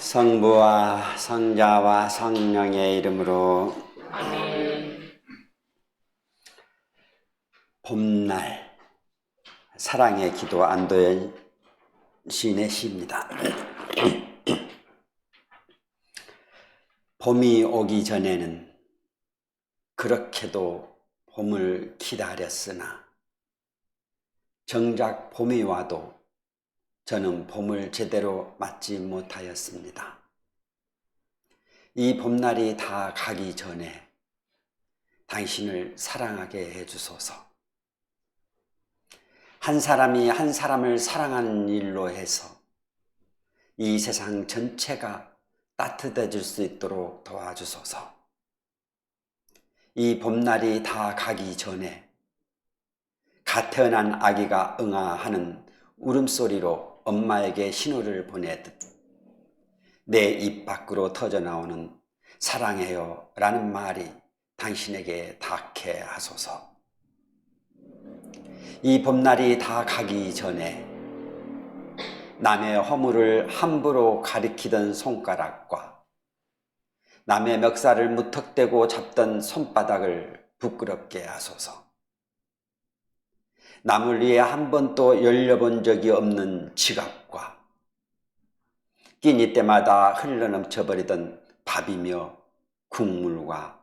성부와 성자와 성령의 이름으로 아멘. 봄날 사랑의 기도 안도의 시인의 시입니다. 봄이 오기 전에는 그렇게도 봄을 기다렸으나 정작 봄이 와도 저는 봄을 제대로 맞지 못하였습니다. 이 봄날이 다 가기 전에 당신을 사랑하게 해주소서. 한 사람이 한 사람을 사랑하는 일로 해서 이 세상 전체가 따뜻해질 수 있도록 도와주소서. 이 봄날이 다 가기 전에 갓 태어난 아기가 응아하는 울음소리로 엄마에게 신호를 보내듯 내 입 밖으로 터져나오는 사랑해요 라는 말이 당신에게 닿게 하소서. 이 봄날이 다 가기 전에 남의 허물을 함부로 가리키던 손가락과 남의 멱살을 무턱대고 잡던 손바닥을 부끄럽게 하소서. 남을 위해 한 번도 열려본 적이 없는 지갑과 끼니 때마다 흘러넘쳐버리던 밥이며 국물과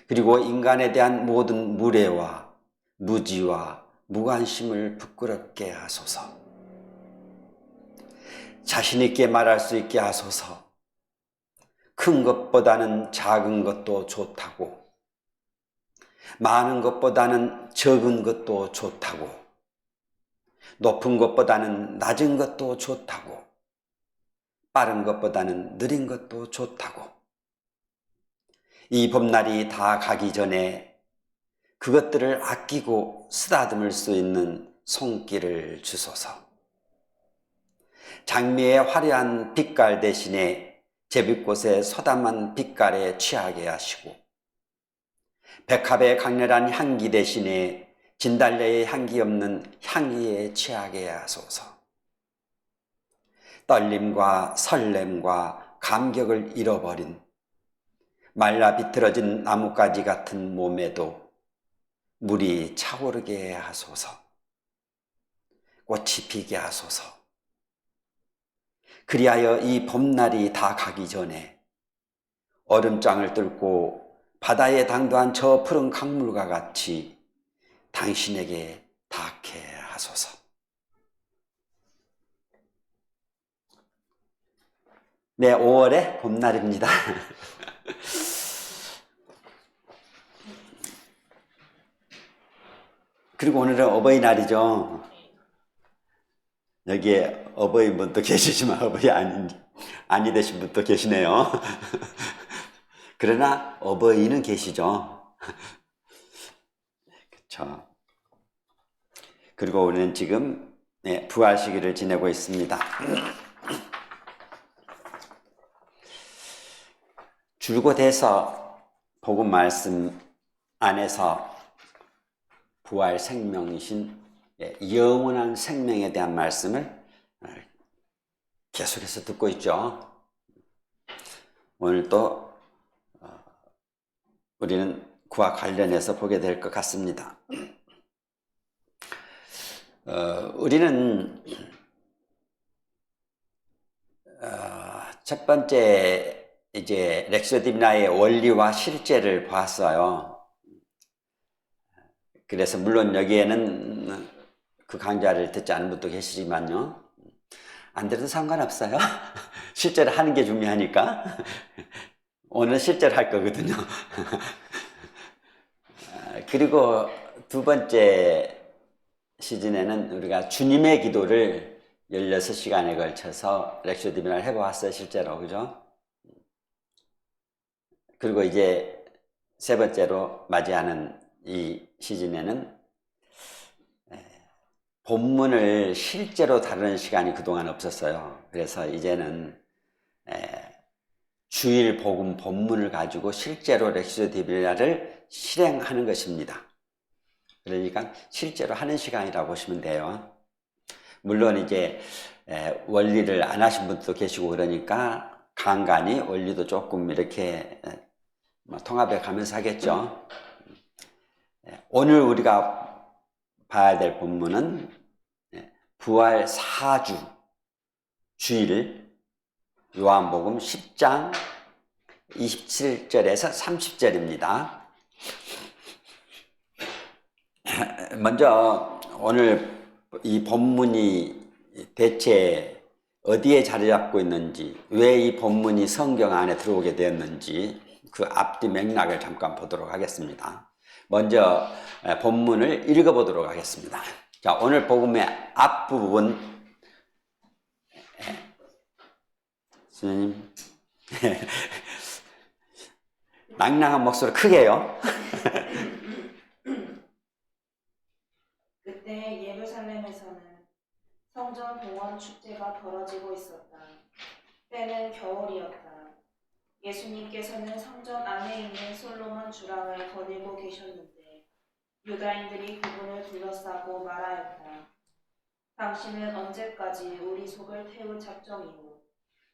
그리고 인간에 대한 모든 무례와 무지와 무관심을 부끄럽게 하소서. 자신 있게 말할 수 있게 하소서. 큰 것보다는 작은 것도 좋다고, 많은 것보다는 적은 것도 좋다고, 높은 것보다는 낮은 것도 좋다고, 빠른 것보다는 느린 것도 좋다고. 이 봄날이 다 가기 전에 그것들을 아끼고 쓰다듬을 수 있는 손길을 주소서. 장미의 화려한 빛깔 대신에 제비꽃의 소담한 빛깔에 취하게 하시고, 백합의 강렬한 향기 대신에 진달래의 향기 없는 향기에 취하게 하소서. 떨림과 설렘과 감격을 잃어버린 말라 비틀어진 나뭇가지 같은 몸에도 물이 차오르게 하소서. 꽃이 피게 하소서. 그리하여 이 봄날이 다 가기 전에 얼음장을 뚫고 바다에 당도한 저 푸른 강물과 같이 당신에게 닿게 하소서. 네, 5월의 봄날입니다. 그리고 오늘은 어버이날이죠. 여기에 어버이인 분도 계시지만 어버이 아니 되신 분도 계시네요. 그러나 어버이는 계시죠. 그렇죠. 그리고 우리는 지금 부활 시기를 지내고 있습니다. 줄곧 해서 복음 말씀 안에서 부활 생명이신 영원한 생명에 대한 말씀을 계속해서 듣고 있죠. 오늘 또 우리는 그와 관련해서 보게 될 것 같습니다. 우리는 첫 번째 이제 렉시오 디비나의 원리와 실제를 보았어요. 그래서 물론 여기에는 그 강좌를 듣지 않은 분도 계시지만요, 안 들어도 상관없어요. 실제로 하는 게 중요하니까. 오늘 실제로 할 거거든요. 그리고 두 번째 시즌에는 우리가 주님의 기도를 16시간에 걸쳐서 렉시오 디비나를 해보았어요, 실제로. 그죠? 그리고 이제 세 번째로 맞이하는 이 시즌에는 본문을 실제로 다루는 시간이 그동안 없었어요. 그래서 이제는 주일 복음 본문을 가지고 실제로 렉시오 디비나를 실행하는 것입니다. 그러니까 실제로 하는 시간이라고 보시면 돼요. 물론 이제 원리를 안 하신 분도 계시고 그러니까 간간히 원리도 조금 이렇게 통합해 가면서 하겠죠. 오늘 우리가 봐야 될 본문은 부활 4주 주일 요한복음 10장 27절에서 30절입니다. 먼저 오늘 이 본문이 대체 어디에 자리 잡고 있는지, 왜 이 본문이 성경 안에 들어오게 되었는지 그 앞뒤 맥락을 잠깐 보도록 하겠습니다. 먼저 본문을 읽어보도록 하겠습니다. 자, 오늘 복음의 앞부분, 선생님 낭낭한 목소리 크게 해요. 그때 예루살렘에서는 성전 봉헌 축제가 벌어지고 있었다. 때는 겨울이었다. 예수님께서는 성전 안에 있는 솔로몬 주랑을 거닐고 계셨는데 유다인들이 그분을 둘러싸고 말하였다. 당신은 언제까지 우리 속을 태울 작정이오?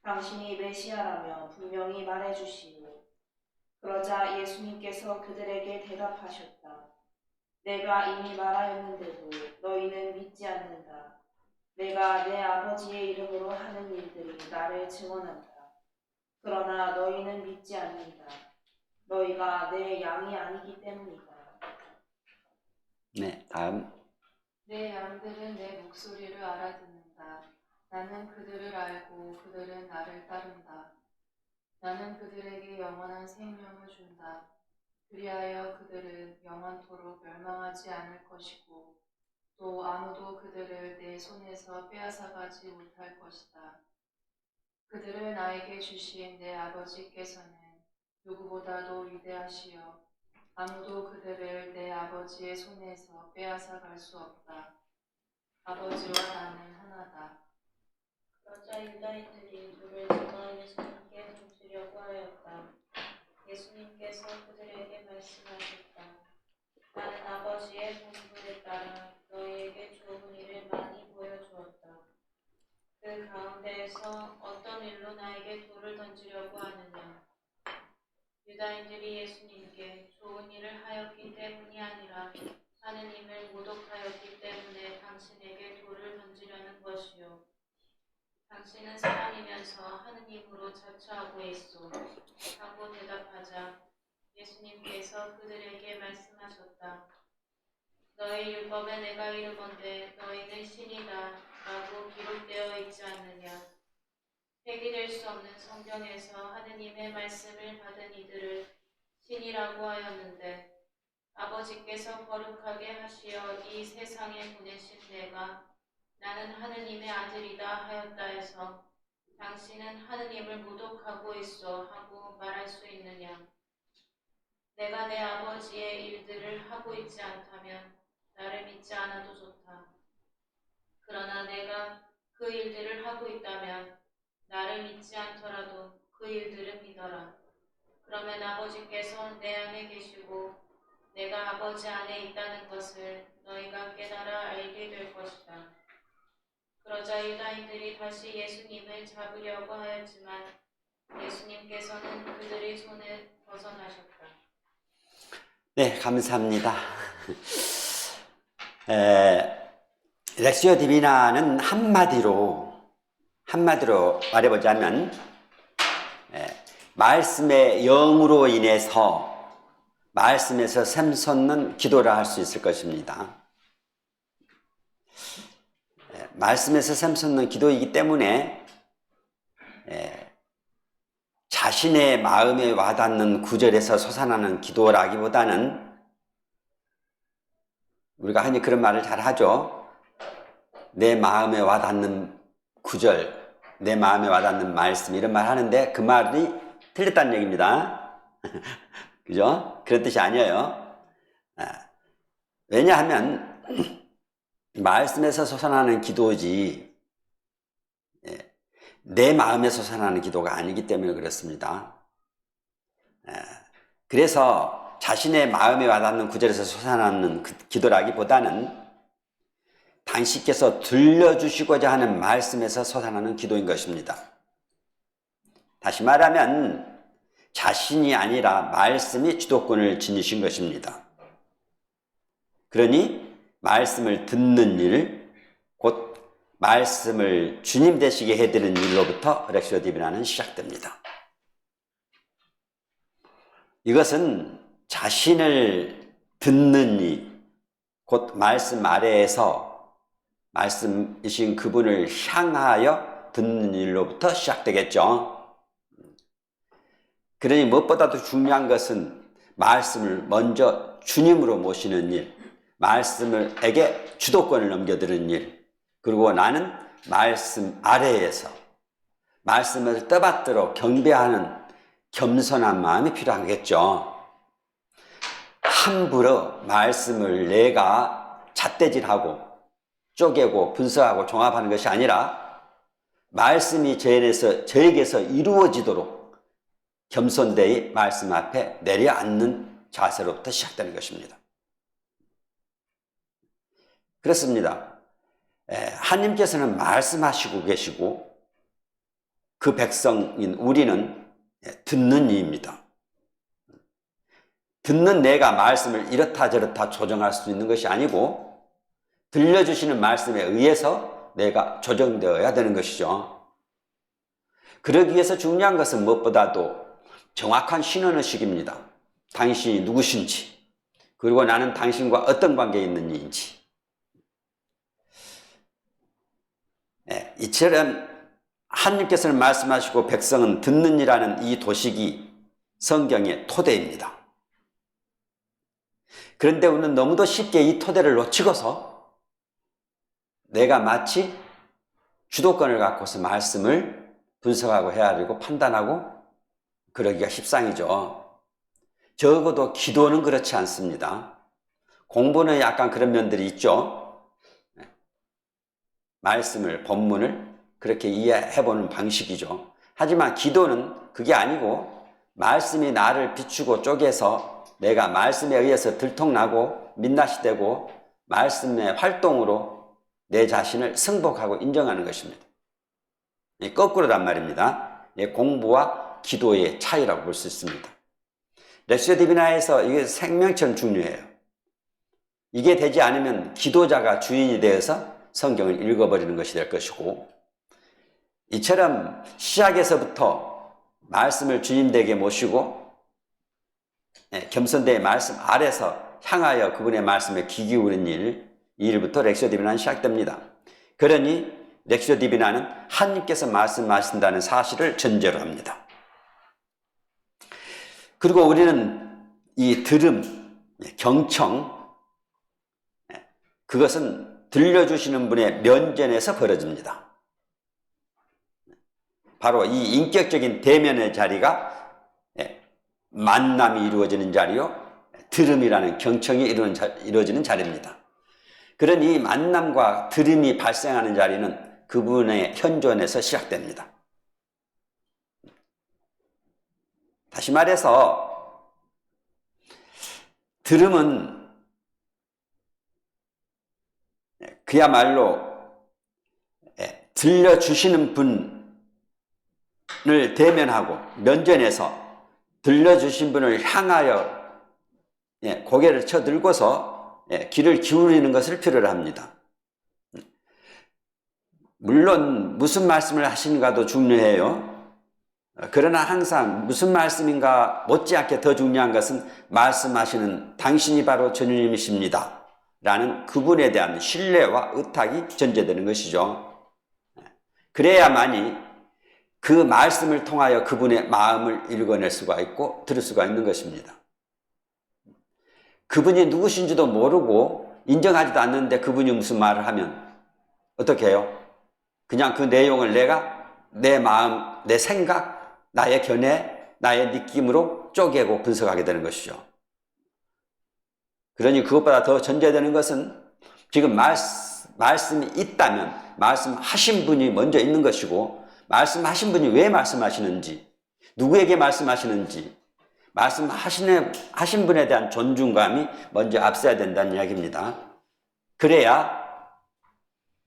당신이 메시아라며 분명히 말해주시오. 그러자 예수님께서 그들에게 대답하셨다. 내가 이미 말하였는데도 너희는 믿지 않는다. 내가 내 아버지의 이름으로 하는 일들이 나를 증언한다. 그러나 너희는 믿지 않는다. 너희가 내 양이 아니기 때문이다. 네, 다음. 내 양들은 내 목소리를 알아듣는다. 나는 그들을 알고 그들은 나를 따른다. 나는 그들에게 영원한 생명을 준다. 그리하여 그들은 영원토록 멸망하지 않을 것이고 또 아무도 그들을 내 손에서 빼앗아가지 못할 것이다. 그들을 나에게 주신 내 아버지께서는 누구보다도 위대하시여 아무도 그들을 내 아버지의 손에서 빼앗아갈 수 없다. 아버지와 나는 하나다. 그러자 유다인들이 돌을 집어 예수님께 던지려고 하였다. 예수님께서 그들에게 말씀하셨다. 나는 아버지의 본분에 따라 너희에게 좋은 일을 많이 보여주었다. 그 가운데에서 어떤 일로 나에게 돌을 던지려고 하느냐? 유다인들이 예수님께 좋은 일을 하였기 때문이 아니라 하느님을 모독하였기 때문에 당신에게 돌을 던지려는 것이요. 당신은 사람이면서 하느님으로 자처하고 있소. 하고 대답하자 예수님께서 그들에게 말씀하셨다. 너희 율법에 내가 이르건대 너희는 신이다 라고 기록되어 있지 않느냐. 폐기될 수 없는 성경에서 하느님의 말씀을 받은 이들을 신이라고 하였는데 아버지께서 거룩하게 하시어 이 세상에 보내신 내가 나는 하느님의 아들이다 하였다 해서 당신은 하느님을 모독하고 있어 하고 말할 수 있느냐. 내가 내 아버지의 일들을 하고 있지 않다면 나를 믿지 않아도 좋다. 그러나 내가 그 일들을 하고 있다면 나를 믿지 않더라도 그 일들은 믿어라. 그러면 아버지께서 내 안에 계시고 내가 아버지 안에 있다는 것을 너희가 깨달아 알게 될 것이다. 그러자 유다인들이 다시 예수님을 잡으려고 하였지만 예수님께서는 그들의 손에 벗어나셨다. 네, 감사합니다. 렉시오 디비나는 한마디로 말해보자면 말씀의 영으로 인해서 말씀에서 샘솟는 기도를 할 수 있을 것입니다. 말씀에서 샘솟는 기도이기 때문에 자신의 마음에 와닿는 구절에서 솟아나는 기도라기보다는 우리가 흔히 그런 말을 잘 하죠. 내 마음에 와닿는 구절, 내 마음에 와닿는 말씀 이런 말 하는데 그 말이 틀렸다는 얘기입니다. 그죠? 그런 뜻이 아니에요. 왜냐하면 말씀에서 솟아나는 기도지 내 마음에 솟아나는 기도가 아니기 때문에 그렇습니다. 그래서 자신의 마음에 와닿는 구절에서 솟아나는 기도라기보다는 당신께서 들려주시고자 하는 말씀에서 솟아나는 기도인 것입니다. 다시 말하면 자신이 아니라 말씀이 주도권을 지니신 것입니다. 그러니 말씀을 듣는 일, 곧 말씀을 주님 되시게 해드리는 일로부터 렉시오 디비나는 시작됩니다. 이것은 자신을 듣는 일, 곧 말씀 아래에서 말씀이신 그분을 향하여 듣는 일로부터 시작되겠죠. 그러니 무엇보다도 중요한 것은 말씀을 먼저 주님으로 모시는 일, 말씀에게 주도권을 넘겨드리는 일, 그리고 나는 말씀 아래에서 말씀을 떠받들어 경배하는 겸손한 마음이 필요하겠죠. 함부로 말씀을 내가 잣대질하고 쪼개고 분석하고 종합하는 것이 아니라 말씀이 저에게서 이루어지도록 겸손되이 말씀 앞에 내려앉는 자세로부터 시작되는 것입니다. 그렇습니다. 하나님께서는 말씀하시고 계시고 그 백성인 우리는 듣는 이입니다. 듣는 내가 말씀을 이렇다 저렇다 조정할 수 있는 것이 아니고 들려주시는 말씀에 의해서 내가 조정되어야 되는 것이죠. 그러기 위해서 중요한 것은 무엇보다도 정확한 신원의식입니다. 당신이 누구신지, 그리고 나는 당신과 어떤 관계에 있는 이인지. 이처럼 하나님께서는 말씀하시고 백성은 듣는 이라는 이 도식이 성경의 토대입니다. 그런데 우리는 너무도 쉽게 이 토대를 놓치고서 내가 마치 주도권을 갖고서 말씀을 분석하고 헤아리고 판단하고 그러기가 십상이죠. 적어도 기도는 그렇지 않습니다. 공부는 약간 그런 면들이 있죠. 말씀을, 본문을 그렇게 이해해보는 방식이죠. 하지만 기도는 그게 아니고 말씀이 나를 비추고 쪼개서 내가 말씀에 의해서 들통나고 민낯이 되고 말씀의 활동으로 내 자신을 승복하고 인정하는 것입니다. 거꾸로란 말입니다. 공부와 기도의 차이라고 볼 수 있습니다. 렉시오 디비나에서 이게 생명처럼 중요해요. 이게 되지 않으면 기도자가 주인이 되어서 성경을 읽어버리는 것이 될 것이고, 이처럼 시작에서부터 말씀을 주님에게 모시고 겸손되이 말씀 아래서 향하여 그분의 말씀에 귀 기울이는 일, 이 일부터 렉시오 디비나는 시작됩니다. 그러니 렉시오 디비나는 하나님께서 말씀하신다는 사실을 전제로 합니다. 그리고 우리는 이 들음, 경청, 그것은 들려주시는 분의 면전에서 벌어집니다. 바로 이 인격적인 대면의 자리가 만남이 이루어지는 자리요, 들음이라는 경청이 이루어지는 자리입니다. 그런 이 만남과 들음이 발생하는 자리는 그분의 현존에서 시작됩니다. 다시 말해서 들음은 그야말로 들려주시는 분을 대면하고 면전에서 들려주신 분을 향하여 고개를 쳐들고서 귀를 기울이는 것을 필요로 합니다. 물론 무슨 말씀을 하시는가도 중요해요. 그러나 항상 무슨 말씀인가 못지않게 더 중요한 것은 말씀하시는 당신이 바로 주님이십니다 라는 그분에 대한 신뢰와 의탁이 전제되는 것이죠. 그래야만이 그 말씀을 통하여 그분의 마음을 읽어낼 수가 있고 들을 수가 있는 것입니다. 그분이 누구신지도 모르고 인정하지도 않는데 그분이 무슨 말을 하면 어떻게 해요? 그냥 그 내용을 내가 내 마음, 내 생각, 나의 견해, 나의 느낌으로 쪼개고 분석하게 되는 것이죠. 그러니 그것보다 더 전제되는 것은 지금 말씀이 있다면 말씀하신 분이 먼저 있는 것이고, 말씀하신 분이 왜 말씀하시는지, 누구에게 말씀하시는지, 말씀하신 분에 대한 존중감이 먼저 앞서야 된다는 이야기입니다. 그래야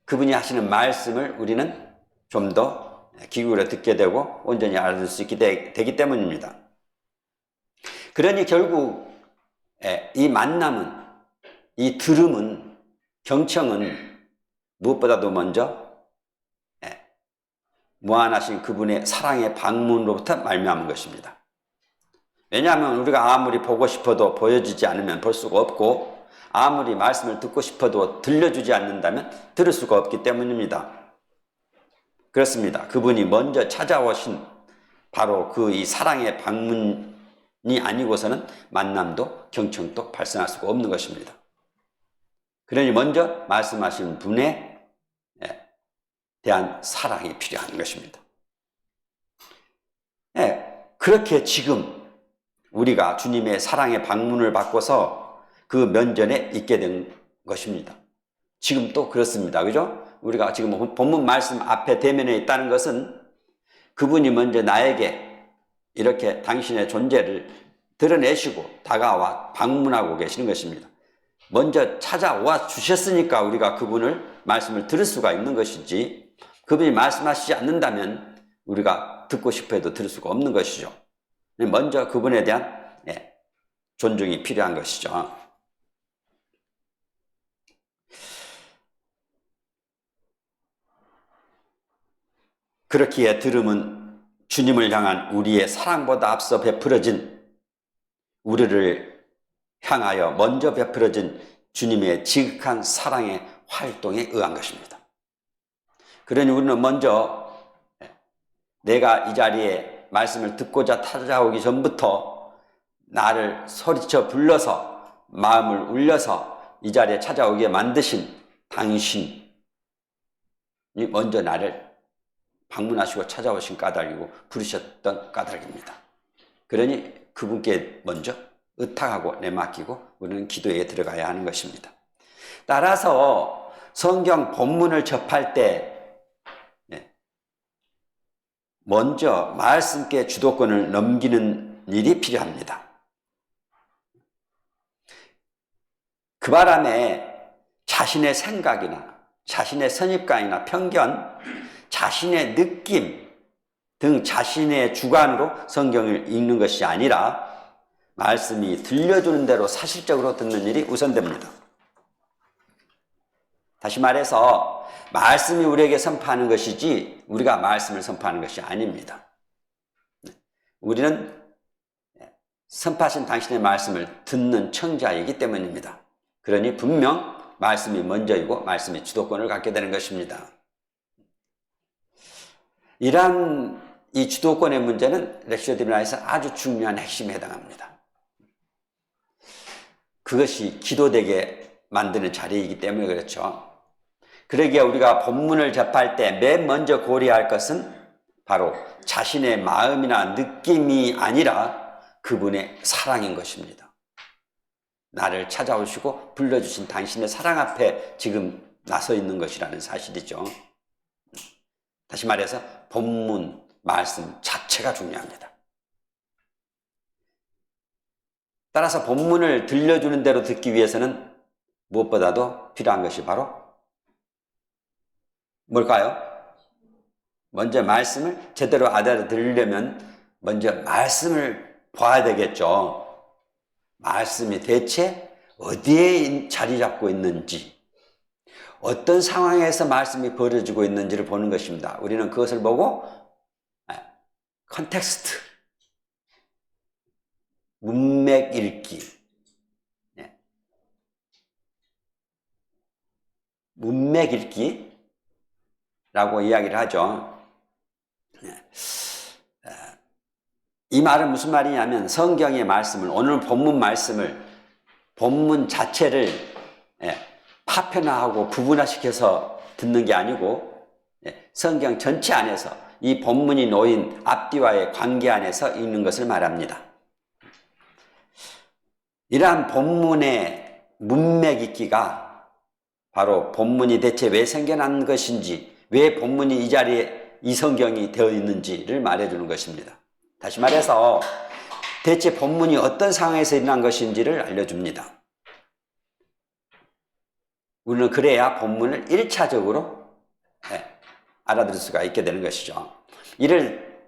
그분이 하시는 말씀을 우리는 좀 더 귀 기울여 듣게 되고 온전히 알아들 수 있게 되기 때문입니다. 그러니 결국 이 만남은, 이 들음은, 경청은 무엇보다도 먼저 무한하신 그분의 사랑의 방문으로부터 말미암은 것입니다. 왜냐하면 우리가 아무리 보고 싶어도 보여주지 않으면 볼 수가 없고, 아무리 말씀을 듣고 싶어도 들려주지 않는다면 들을 수가 없기 때문입니다. 그렇습니다. 그분이 먼저 찾아오신 바로 그 이 사랑의 방문이 아니고서는 만남도 경청도 발생할 수가 없는 것입니다. 그러니 먼저 말씀하신 분에 대한 사랑이 필요한 것입니다. 그렇게 지금 우리가 주님의 사랑의 방문을 받고서 그 면전에 있게 된 것입니다. 지금 또 그렇습니다. 그죠? 우리가 지금 본문 말씀 앞에 대면에 있다는 것은 그분이 먼저 나에게 이렇게 당신의 존재를 드러내시고 다가와 방문하고 계시는 것입니다. 먼저 찾아와 주셨으니까 우리가 그분을 말씀을 들을 수가 있는 것이지, 그분이 말씀하시지 않는다면 우리가 듣고 싶어 해도 들을 수가 없는 것이죠. 먼저 그분에 대한 존중이 필요한 것이죠. 그렇기에 들음은 주님을 향한 우리의 사랑보다 앞서 베풀어진, 우리를 향하여 먼저 베풀어진 주님의 지극한 사랑의 활동에 의한 것입니다. 그러니 우리는 먼저 내가 이 자리에 말씀을 듣고자 찾아오기 전부터 나를 소리쳐 불러서 마음을 울려서 이 자리에 찾아오게 만드신 당신이 먼저 나를 방문하시고 찾아오신 까닭이고 부르셨던 까닭입니다. 그러니 그분께 먼저 의탁하고 내맡기고 우리는 기도에 들어가야 하는 것입니다. 따라서 성경 본문을 접할 때 먼저 말씀께 주도권을 넘기는 일이 필요합니다. 그 바람에 자신의 생각이나 자신의 선입관이나 편견, 자신의 느낌 등 자신의 주관으로 성경을 읽는 것이 아니라 말씀이 들려주는 대로 사실적으로 듣는 일이 우선됩니다. 다시 말해서 말씀이 우리에게 선포하는 것이지 우리가 말씀을 선포하는 것이 아닙니다. 우리는 선포하신 당신의 말씀을 듣는 청자이기 때문입니다. 그러니 분명 말씀이 먼저이고 말씀이 주도권을 갖게 되는 것입니다. 이러한 이 주도권의 문제는 렉시오 디비나에서 아주 중요한 핵심에 해당합니다. 그것이 기도되게 만드는 자리이기 때문에 그렇죠. 그러기에 우리가 본문을 접할 때 맨 먼저 고려할 것은 바로 자신의 마음이나 느낌이 아니라 그분의 사랑인 것입니다. 나를 찾아오시고 불러주신 당신의 사랑 앞에 지금 나서 있는 것이라는 사실이죠. 다시 말해서 본문 말씀 자체가 중요합니다. 따라서 본문을 들려주는 대로 듣기 위해서는 무엇보다도 필요한 것이 바로 뭘까요? 먼저 말씀을 제대로 알아들으려면 먼저 말씀을 봐야 되겠죠. 말씀이 대체 어디에 자리 잡고 있는지, 어떤 상황에서 말씀이 벌어지고 있는지를 보는 것입니다. 우리는 그것을 보고 컨텍스트, 문맥 읽기, 문맥 읽기라고 이야기를 하죠. 이 말은 무슨 말이냐면 성경의 말씀을, 오늘 본문 말씀을, 본문 자체를 파편화하고 부분화시켜서 듣는 게 아니고 성경 전체 안에서 이 본문이 놓인 앞뒤와의 관계 안에서 읽는 것을 말합니다. 이러한 본문의 문맥 읽기가 바로 본문이 대체 왜 생겨난 것인지, 왜 본문이 이 자리에 이 성경이 되어 있는지를 말해주는 것입니다. 다시 말해서 대체 본문이 어떤 상황에서 일어난 것인지를 알려줍니다. 우리는 그래야 본문을 1차적으로 알아들을 수가 있게 되는 것이죠. 이를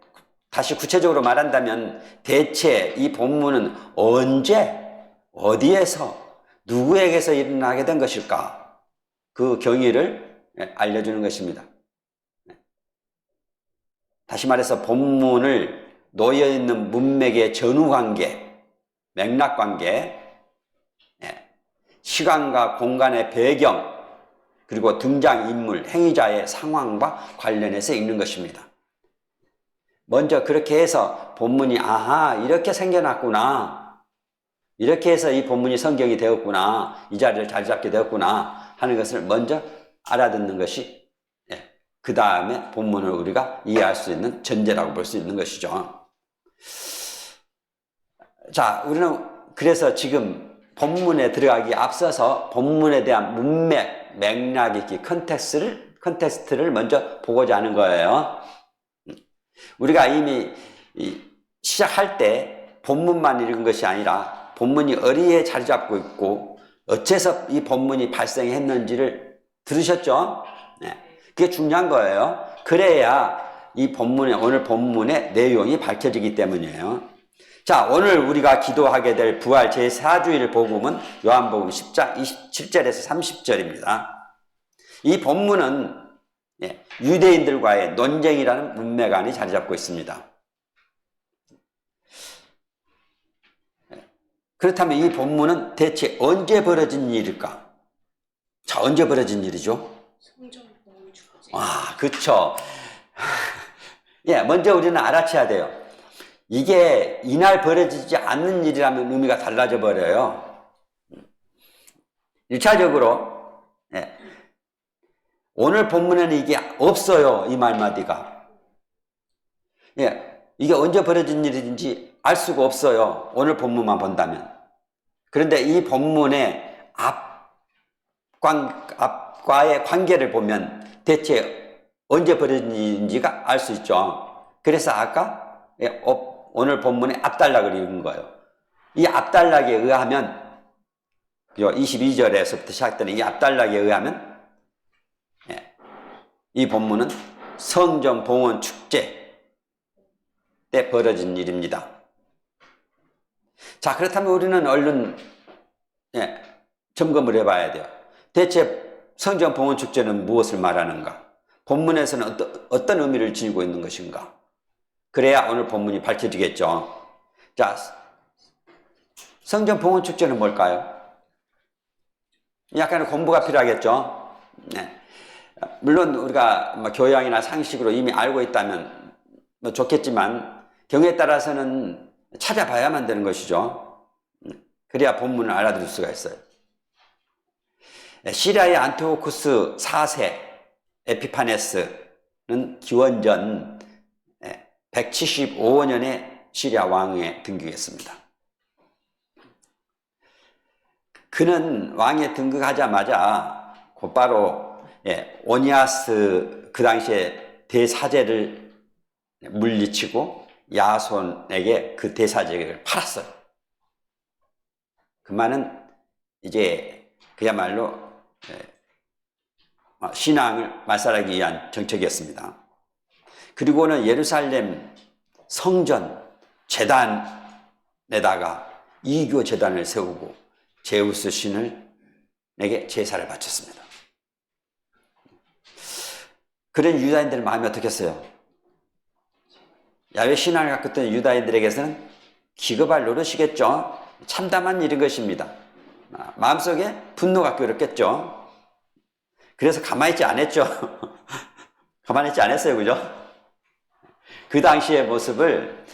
다시 구체적으로 말한다면 대체 이 본문은 언제, 어디에서, 누구에게서 일어나게 된 것일까? 그 경위를 알려주는 것입니다. 다시 말해서 본문을 놓여있는 문맥의 전후관계, 맥락관계, 시간과 공간의 배경, 그리고 등장인물, 행위자의 상황과 관련해서 읽는 것입니다. 먼저 그렇게 해서 본문이 아하 이렇게 생겨났구나, 이렇게 해서 이 본문이 성경이 되었구나, 이 자리를 자리 잡게 되었구나 하는 것을 먼저 알아듣는 것이 그 다음에 본문을 우리가 이해할 수 있는 전제라고 볼 수 있는 것이죠. 자, 우리는 그래서 지금 본문에 들어가기 앞서서 본문에 대한 문맥, 맥락 있기 컨텍스트를 먼저 보고자 하는 거예요. 우리가 이미 시작할 때 본문만 읽은 것이 아니라 본문이 어디에 자리 잡고 있고 어째서 이 본문이 발생했는지를 들으셨죠? 그게 중요한 거예요. 그래야 이 본문의, 오늘 본문의 내용이 밝혀지기 때문이에요. 자, 오늘 우리가 기도하게 될 부활 제4주일 복음은 요한복음 10장 27절에서 30절입니다. 이 본문은 유대인들과의 논쟁이라는 문맥 안에 자리 잡고 있습니다. 그렇다면 이 본문은 대체 언제 벌어진 일일까? 자, 언제 벌어진 일이죠? 성전 봉헌 축제. 그쵸. 먼저 우리는 알아채야 돼요. 이게 이날 벌어지지 않는 일이라면 의미가 달라져 버려요. 1차적으로 오늘 본문에는 이게 없어요. 이 말마디가. 이게 언제 벌어진 일인지 알 수가 없어요. 오늘 본문만 본다면. 그런데 이 본문의 앞과의 관계를 보면 대체 언제 벌어진 일인지가 알 수 있죠. 그래서 아까 오늘 본문의 앞단락을 읽은 거예요. 이 앞단락에 의하면 22절에서부터 시작되는 이 앞단락에 의하면 이 본문은 성전 봉헌 축제 때 벌어진 일입니다. 자, 그렇다면 우리는 얼른 점검을 해봐야 돼요. 대체 성전 봉헌 축제는 무엇을 말하는가? 본문에서는 어떤 의미를 지니고 있는 것인가? 그래야 오늘 본문이 밝혀지겠죠. 자, 성전 봉헌 축제는 뭘까요? 약간의 공부가 필요하겠죠. 물론 우리가 교양이나 상식으로 이미 알고 있다면 좋겠지만 경우에 따라서는 찾아봐야만 되는 것이죠. 그래야 본문을 알아들을 수가 있어요. 시리아의 안티오쿠스 4세 에피파네스는 기원전 175년에 시리아 왕에 등극했습니다. 그는 왕에 등극하자마자 곧바로 오니아스 그 당시에 대사제를 물리치고 야손에게 그 대사제를 팔았어요. 그 말은 이제 그야말로 신앙을 말살하기 위한 정책이었습니다. 그리고는 예루살렘 성전 제단에다가 이교 제단을 세우고 제우스 신에게 제사를 바쳤습니다. 그런 유다인들 마음이 어떻겠어요? 야훼 신앙을 갖고 있던 유다인들에게서는 기겁할 노릇이겠죠. 참담한 일인 것입니다. 마음속에 분노가 끓었겠죠. 그래서 가만히 있지 않았죠. 가만히 있지 않았어요. 그죠? 그 당시의 모습을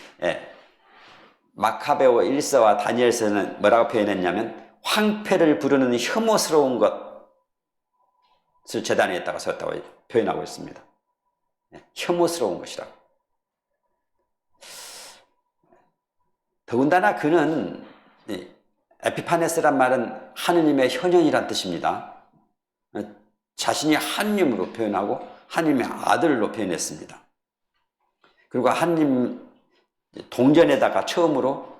마카베오 1서와 다니엘서는 뭐라고 표현했냐면 황폐를 부르는 혐오스러운 것을 제단에 했다고 썼다고 표현하고 있습니다. 혐오스러운 것이라고. 더군다나 그는 에피파네스란 말은 하느님의 현현이란 뜻입니다. 자신이 하느님으로 표현하고 하느님의 아들로 표현했습니다. 그리고 하느님 동전에다가 처음으로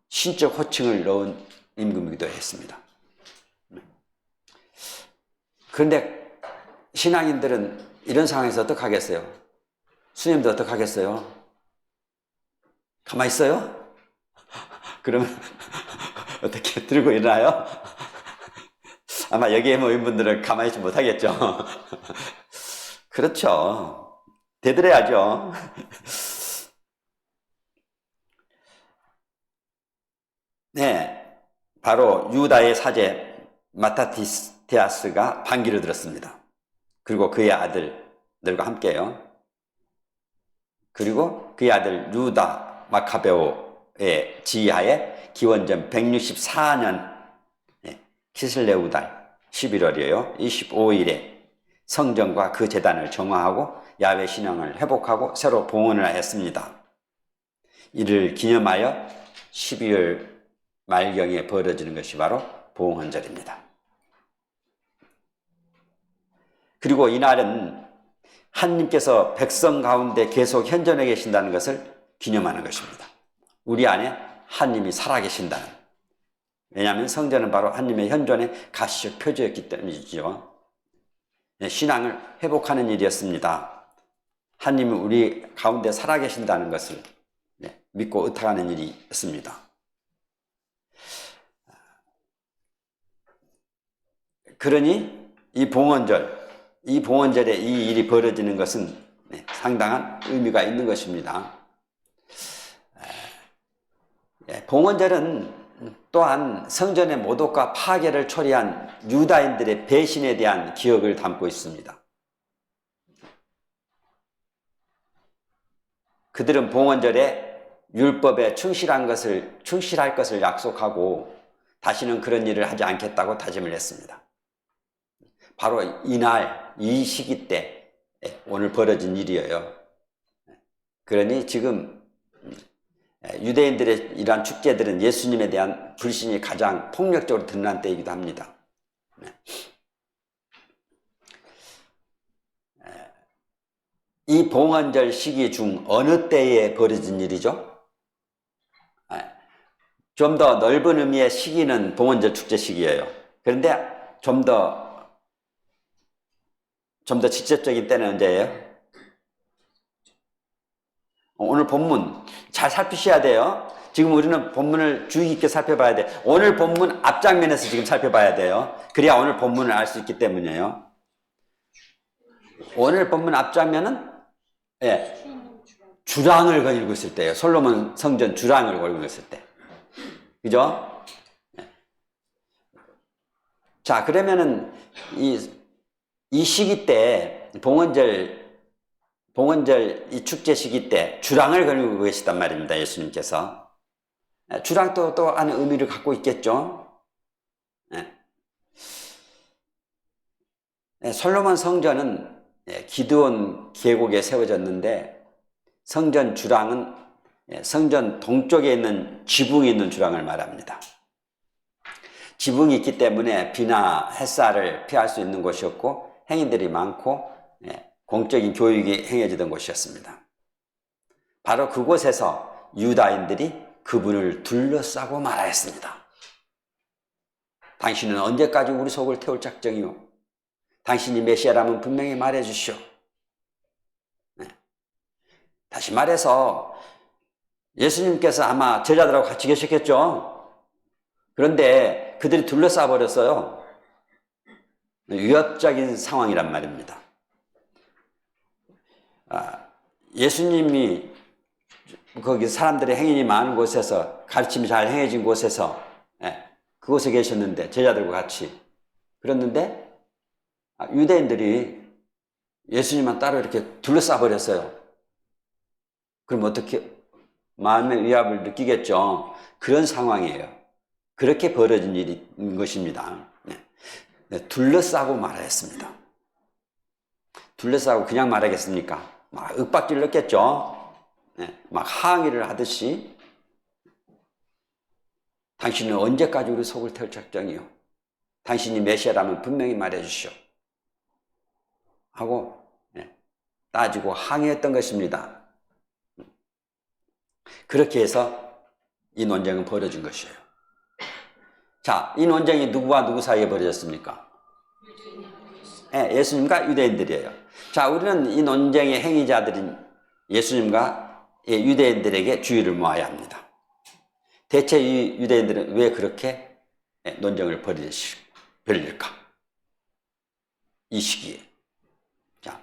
신적 호칭을 넣은 임금이기도 했습니다. 그런데 신앙인들은 이런 상황에서 어떡하겠어요? 스님도 어떡하겠어요? 가만히 있어요? 그러면 어떻게 들고 일어나요? 아마 여기에 모인 분들은 가만히 있지 못하겠죠. 그렇죠. 되들어야죠. 네, 바로 유다의 사제 마타티아스가 반기를 들었습니다. 그리고 그의 아들들과 함께요. 그리고 그의 아들 유다 마카베오의 지휘하에 기원전 164년 키슬레우 달 11월이에요. 25일에 성전과 그 제단을 정화하고 야훼 신앙을 회복하고 새로 봉헌을 했습니다. 이를 기념하여 12월 말경에 벌어지는 것이 바로 봉헌절입니다. 그리고 이날은 하나님께서 백성 가운데 계속 현존해 계신다는 것을 기념하는 것입니다. 우리 안에 하나님이 살아계신다는. 왜냐하면 성전은 바로 하나님의 현존의 가시적 표지였기 때문이죠. 신앙을 회복하는 일이었습니다. 하나님이 우리 가운데 살아계신다는 것을 믿고 의탁하는 일이었습니다. 그러니 이 봉헌절에 이 일이 벌어지는 것은 상당한 의미가 있는 것입니다. 봉헌절은 또한 성전의 모독과 파괴를 초래한 유다인들의 배신에 대한 기억을 담고 있습니다. 그들은 봉헌절에 율법에 충실할 것을 약속하고 다시는 그런 일을 하지 않겠다고 다짐을 했습니다. 바로 이날, 이 시기 때 오늘 벌어진 일이에요. 그러니 지금 유대인들의 이러한 축제들은 예수님에 대한 불신이 가장 폭력적으로 드러난 때이기도 합니다. 이 봉헌절 시기 중 어느 때에 벌어진 일이죠? 좀 더 넓은 의미의 시기는 봉헌절 축제 시기예요. 그런데 좀 더 직접적인 때는 언제예요? 오늘 본문 잘 살피셔야 돼요. 지금 우리는 본문을 주의 깊게 살펴봐야 돼. 오늘 본문 앞장면에서 지금 살펴봐야 돼요. 그래야 오늘 본문을 알 수 있기 때문이에요. 오늘 본문 앞장면은 주랑을 걸고 있을 때예요. 솔로몬 성전 주랑을 걸고 있을 때. 그죠? 자, 그러면은 이 시기 때 봉헌절 이 축제 시기 때 주랑을 걸고 계시단 말입니다. 예수님께서. 주랑도 또한 의미를 갖고 있겠죠. 솔로몬 성전은 기드온 계곡에 세워졌는데 성전 주랑은 성전 동쪽에 있는 지붕이 있는 주랑을 말합니다. 지붕이 있기 때문에 비나 햇살을 피할 수 있는 곳이었고 행인들이 많고 공적인 교육이 행해지던 곳이었습니다. 바로 그곳에서 유다인들이 그분을 둘러싸고 말하였습니다. 당신은 언제까지 우리 속을 태울 작정이요? 당신이 메시아라면 분명히 말해주시오. 다시 말해서 예수님께서 아마 제자들하고 같이 계셨겠죠? 그런데 그들이 둘러싸 버렸어요. 위협적인 상황이란 말입니다. 예수님이 거기 사람들의 행인이 많은 곳에서 가르침이 잘 행해진 곳에서 그곳에 계셨는데 제자들과 같이 그랬는데 유대인들이 예수님만 따로 이렇게 둘러싸 버렸어요. 그럼 어떻게 마음의 위압을 느끼겠죠. 그런 상황이에요. 그렇게 벌어진 일인 것입니다. 둘러싸고 말하였습니다. 둘러싸고 그냥 말하겠습니까? 막 윽박질 넣겠죠. 막 항의를 하듯이 당신은 언제까지 우리 속을 태울 작정이요? 당신이 메시아라면 분명히 말해주시오. 하고 따지고 항의했던 것입니다. 그렇게 해서 이 논쟁은 벌어진 것이에요. 자, 이 논쟁이 누구와 누구 사이에 벌어졌습니까? 예수님과 유대인들이에요. 자, 우리는 이 논쟁의 행위자들인 예수님과 유대인들에게 주의를 모아야 합니다. 대체 이 유대인들은 왜 그렇게 논쟁을 벌일까? 이 시기에. 자,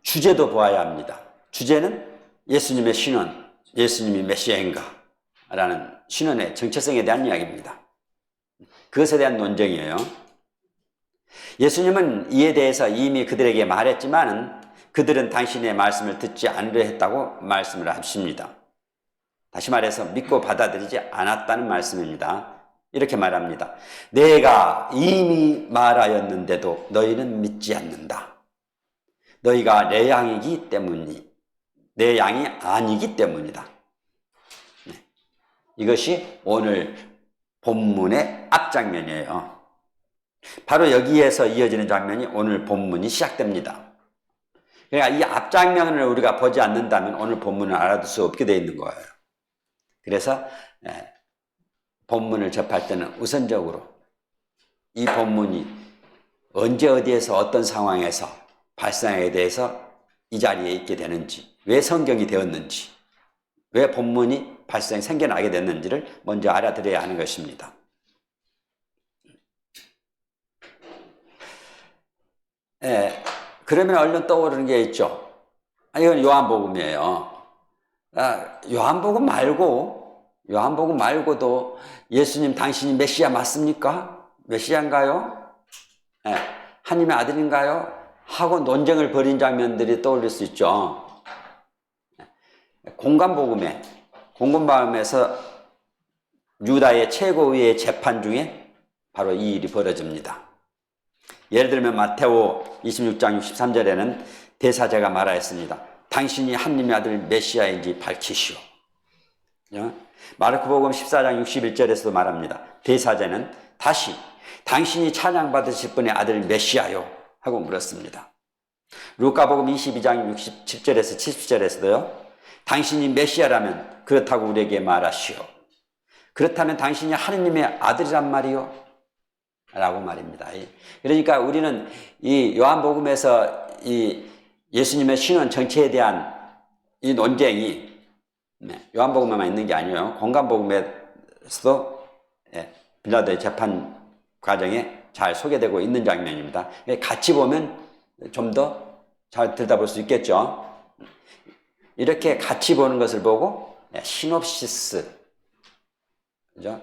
주제도 보아야 합니다. 주제는 예수님의 신원, 예수님이 메시아인가? 라는 신원의 정체성에 대한 이야기입니다. 그것에 대한 논쟁이에요. 예수님은 이에 대해서 이미 그들에게 말했지만은 그들은 당신의 말씀을 듣지 않으려 했다고 말씀을 하십니다. 다시 말해서 믿고 받아들이지 않았다는 말씀입니다. 이렇게 말합니다. 내가 이미 말하였는데도 너희는 믿지 않는다. 너희가 내 양이 아니기 때문이다. 이것이 오늘 본문의 앞장면이에요. 바로 여기에서 이어지는 장면이 오늘 본문이 시작됩니다. 그러니까 이 앞장면을 우리가 보지 않는다면 오늘 본문을 알아둘 수 없게 되어 있는 거예요. 그래서 본문을 접할 때는 우선적으로 이 본문이 언제 어디에서 어떤 상황에서 발생하게 돼서 이 자리에 있게 되는지, 왜 성경이 되었는지, 왜 본문이 생겨나게 됐는지를 먼저 알아들어야 하는 것입니다. 그러면 얼른 떠오르는 게 있죠. 이건 요한복음이에요. 요한복음 말고도 예수님 당신이 메시아 맞습니까? 메시아인가요? 하나님의 아들인가요? 하고 논쟁을 벌인 장면들이 떠올릴 수 있죠. 공관복음에서 유다의 최고위의 재판 중에 바로 이 일이 벌어집니다. 예를 들면 마태오 26장 63절에는 대사제가 말하였습니다. 당신이 하나님의 아들 메시아인지 밝히시오. 마르코복음 14장 61절에서도 말합니다. 대사제는 다시 당신이 찬양받으실 분의 아들 메시아요 하고 물었습니다. 루카복음 22장 67절에서 70절에서도요. 당신이 메시아라면 그렇다고 우리에게 말하시오. 그렇다면 당신이 하느님의 아들이란 말이요? 라고 말입니다. 그러니까 우리는 이 요한복음에서 이 예수님의 신원 정체에 대한 이 논쟁이 요한복음에만 있는 게 아니에요. 공관복음에서도 빌라도의 재판 과정에 잘 소개되고 있는 장면입니다. 같이 보면 좀 더 잘 들여다볼 수 있겠죠. 이렇게 같이 보는 것을 보고 시놉시스, 그죠?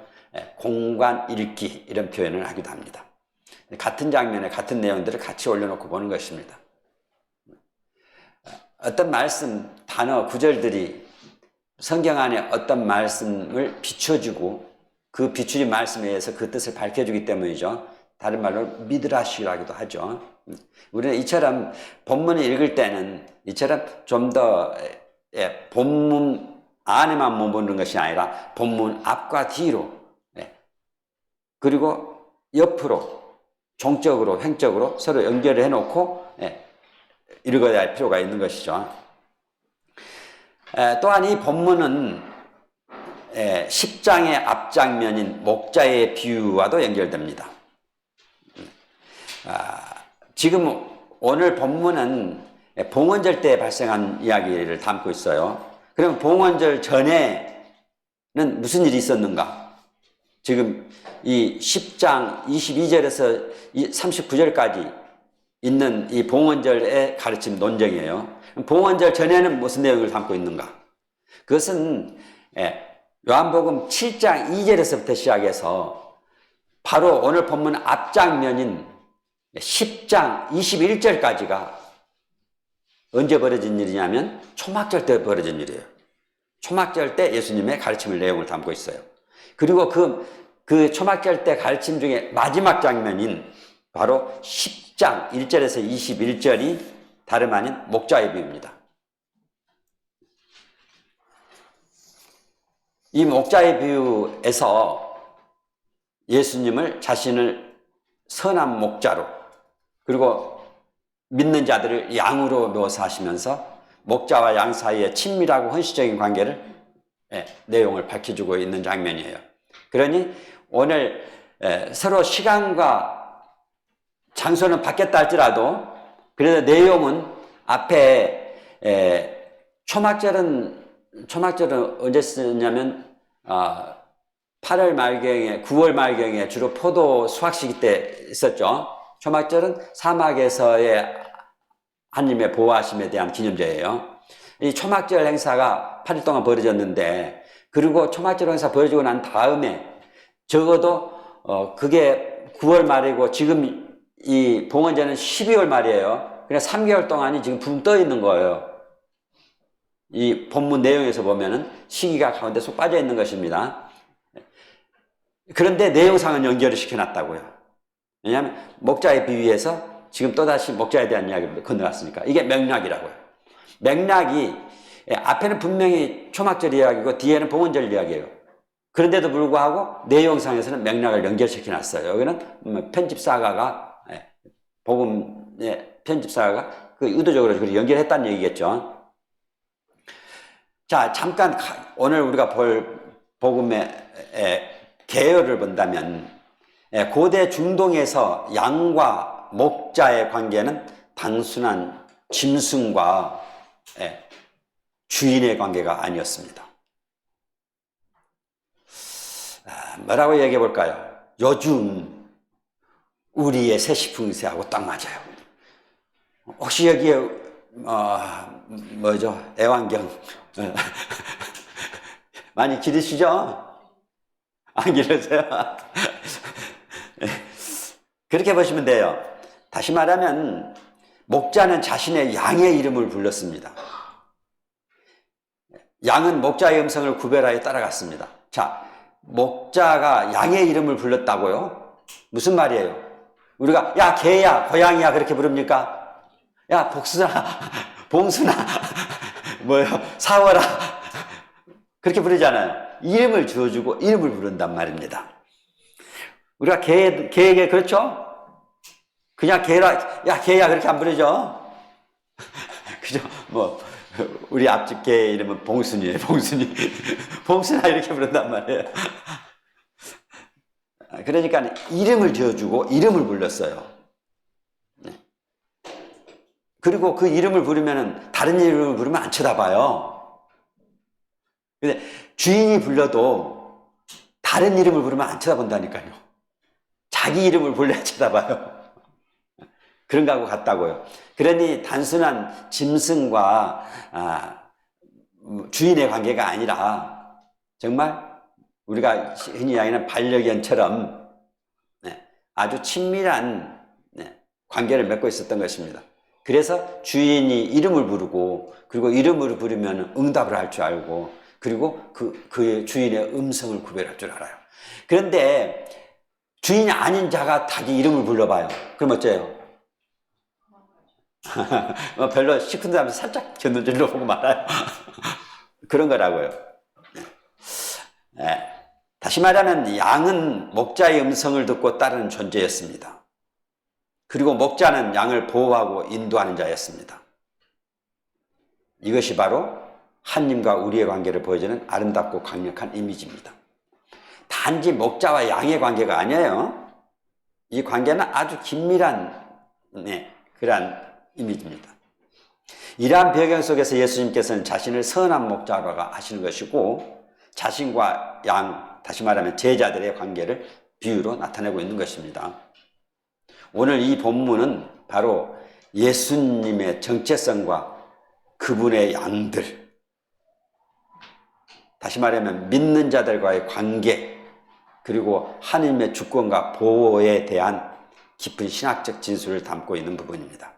공관 읽기 이런 표현을 하기도 합니다. 같은 장면에 같은 내용들을 같이 올려놓고 보는 것입니다. 어떤 말씀, 단어, 구절들이 성경 안에 어떤 말씀을 비춰주고 그 비추진 말씀에 의해서 그 뜻을 밝혀주기 때문이죠. 다른 말로 미드라시라고도 하죠. 우리는 이처럼 본문을 읽을 때는 이처럼 좀 더 본문 안에만 머무는 것이 아니라 본문 앞과 뒤로 그리고 옆으로 종적으로 횡적으로 서로 연결을 해놓고 읽어야 할 필요가 있는 것이죠. 또한 이 본문은 10장의 앞장면인 목자의 비유와도 연결됩니다. 지금 오늘 본문은 봉헌절 때 발생한 이야기를 담고 있어요. 그럼 봉헌절 전에는 무슨 일이 있었는가? 지금 이 10장 22절에서 39절까지 있는 이 봉헌절의 가르침 논쟁이에요. 봉헌절 전에는 무슨 내용을 담고 있는가? 그것은 요한복음 7장 2절에서부터 시작해서 바로 오늘 본문 앞장면인 10장 21절까지가 언제 벌어진 일이냐면 초막절 때 벌어진 일이에요. 초막절 때 예수님의 가르침을 내용을 담고 있어요. 그리고 그 초막절 때 가르침 중에 마지막 장면인 바로 10장 1절에서 21절이 다름 아닌 목자의 비유입니다. 이 목자의 비유에서 예수님을 자신을 선한 목자로 그리고 믿는 자들을 양으로 묘사하시면서 목자와 양 사이의 친밀하고 헌신적인 관계를 내용을 밝혀주고 있는 장면이에요. 그러니 오늘 서로 시간과 장소는 바뀌었다 할지라도 그래도 내용은 앞에 초막절은 언제 쓰냐면 8월 말경에 9월 말경에 주로 포도 수확 시기 때 있었죠. 초막절은 사막에서의 하나님의 보호하심에 대한 기념제예요. 이 초막절 행사가 8일 동안 벌어졌는데, 그리고 초막절 행사 벌어지고 난 다음에 적어도 그게 9월 말이고 지금 이 봉헌제는 12월 말이에요. 그냥 3개월 동안이 지금 붕 떠 있는 거예요. 이 본문 내용에서 보면은 시기가 가운데 쏙 빠져 있는 것입니다. 그런데 내용상은 연결을 시켜놨다고요. 왜냐하면 목자에 비유해서 지금 또다시 목자에 대한 이야기를 건너갔으니까 이게 맥락이라고요. 맥락이 앞에는 분명히 초막절 이야기고 뒤에는 봉헌절 이야기예요. 그런데도 불구하고 내용상에서는 맥락을 연결시켜놨어요. 여기는 편집사가가 복음의 편집사가 그 의도적으로 그렇게 연결했다는 얘기겠죠. 자, 잠깐 오늘 우리가 볼 복음의 계열을 본다면 고대 중동에서 양과 목자의 관계는 단순한 짐승과 주인의 관계가 아니었습니다. 뭐라고 얘기해 볼까요? 요즘 우리의 세시풍세하고 딱 맞아요. 혹시 여기에 뭐죠? 애완경 많이 기르시죠? 안 기르세요? 그렇게 보시면 돼요. 다시 말하면 목자는 자신의 양의 이름을 불렀습니다. 양은 목자의 음성을 구별하여 따라갔습니다. 자, 목자가 양의 이름을 불렀다고요? 무슨 말이에요? 우리가 야 개야 고양이야 그렇게 부릅니까? 야 복순아 봉순아 뭐요 사월아 그렇게 부르잖아요. 이름을 지어주고 이름을 부른단 말입니다. 우리가 개에게 그렇죠? 그냥 개라 야 개야 그렇게 안 부르죠. 그죠? 뭐 우리 앞집 개 이름은 봉순이에요. 봉순이 봉순아 이렇게 부른단 말이에요. 그러니까 이름을 지어주고 이름을 불렀어요. 그리고 그 이름을 부르면 다른 이름을 부르면 안 쳐다봐요. 근데 주인이 불러도 다른 이름을 부르면 안 쳐다본다니까요. 자기 이름을 불러야 쳐다봐요. 그런 거하고 같다고요. 그러니 단순한 짐승과 주인의 관계가 아니라 정말 우리가 흔히 이야기하는 반려견처럼 아주 친밀한 관계를 맺고 있었던 것입니다. 그래서 주인이 이름을 부르고 그리고 이름을 부르면 응답을 할 줄 알고 그리고 그 주인의 음성을 구별할 줄 알아요. 그런데 주인이 아닌 자가 자기 이름을 불러봐요. 그럼 어째요? 별로 시큰둥하면서 살짝 견눈질로 보고 말아요. 그런 거라고요. 다시 말하면 양은 목자의 음성을 듣고 따르는 존재였습니다. 그리고 목자는 양을 보호하고 인도하는 자였습니다. 이것이 바로 하나님과 우리의 관계를 보여주는 아름답고 강력한 이미지입니다. 단지 목자와 양의 관계가 아니에요. 이 관계는 아주 긴밀한 그러한 이미지입니다. 이러한 배경 속에서 예수님께서는 자신을 선한 목자라고 하시는 것이고 자신과 양, 다시 말하면 제자들의 관계를 비유로 나타내고 있는 것입니다. 오늘 이 본문은 바로 예수님의 정체성과 그분의 양들, 다시 말하면 믿는 자들과의 관계, 그리고 하나님의 주권과 보호에 대한 깊은 신학적 진술을 담고 있는 부분입니다.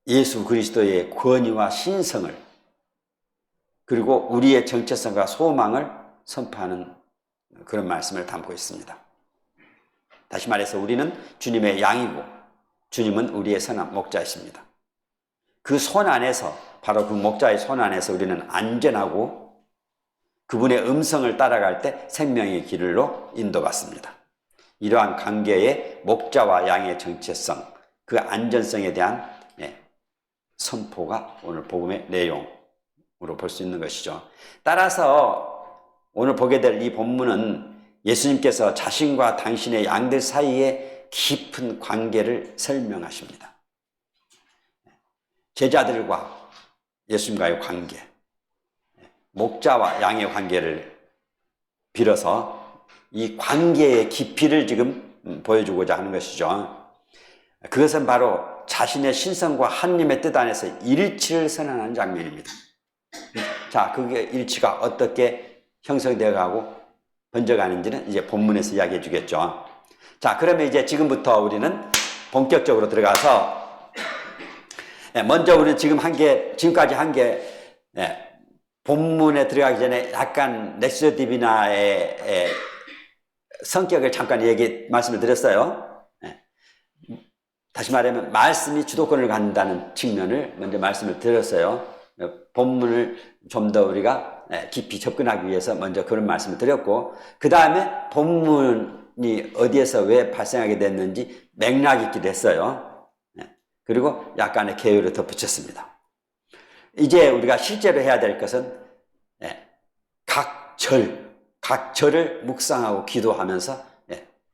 예수 그리스도의 권위와 신성을 그리고 우리의 정체성과 소망을 선포하는 그런 말씀을 담고 있습니다. 다시 말해서 우리는 주님의 양이고 주님은 우리의 선한 목자이십니다. 그 손 안에서 바로 그 목자의 손 안에서 우리는 안전하고 그분의 음성을 따라갈 때 생명의 길로 인도받습니다. 이러한 관계의 목자와 양의 정체성, 그 안전성에 대한 선포가 오늘 복음의 내용으로 볼 수 있는 것이죠. 따라서 오늘 보게 될 이 본문은 예수님께서 자신과 당신의 양들 사이에 깊은 관계를 설명하십니다. 제자들과 예수님과의 관계, 목자와 양의 관계를 빌어서 이 관계의 깊이를 지금 보여주고자 하는 것이죠. 그것은 바로 자신의 신성과 하나님의 뜻 안에서 일치를 선언하는 장면입니다. 자, 그게 일치가 어떻게 형성되어 가고 번져가는지는 이제 본문에서 이야기해 주겠죠. 자, 그러면 이제 지금부터 우리는 본격적으로 들어가서 먼저 우리는 지금까지 한 게 본문에 들어가기 전에 약간 렉시오 디비나의 성격을 잠깐 말씀을 드렸어요. 다시 말하면 말씀이 주도권을 갖는다는 측면을 먼저 말씀을 드렸어요. 본문을 좀 더 우리가 깊이 접근하기 위해서 먼저 그런 말씀을 드렸고, 그 다음에 본문이 어디에서 왜 발생하게 됐는지 맥락 있기도 했어요. 그리고 약간의 개요를 덧붙였습니다. 이제 우리가 실제로 해야 될 것은 각 절을 묵상하고 기도하면서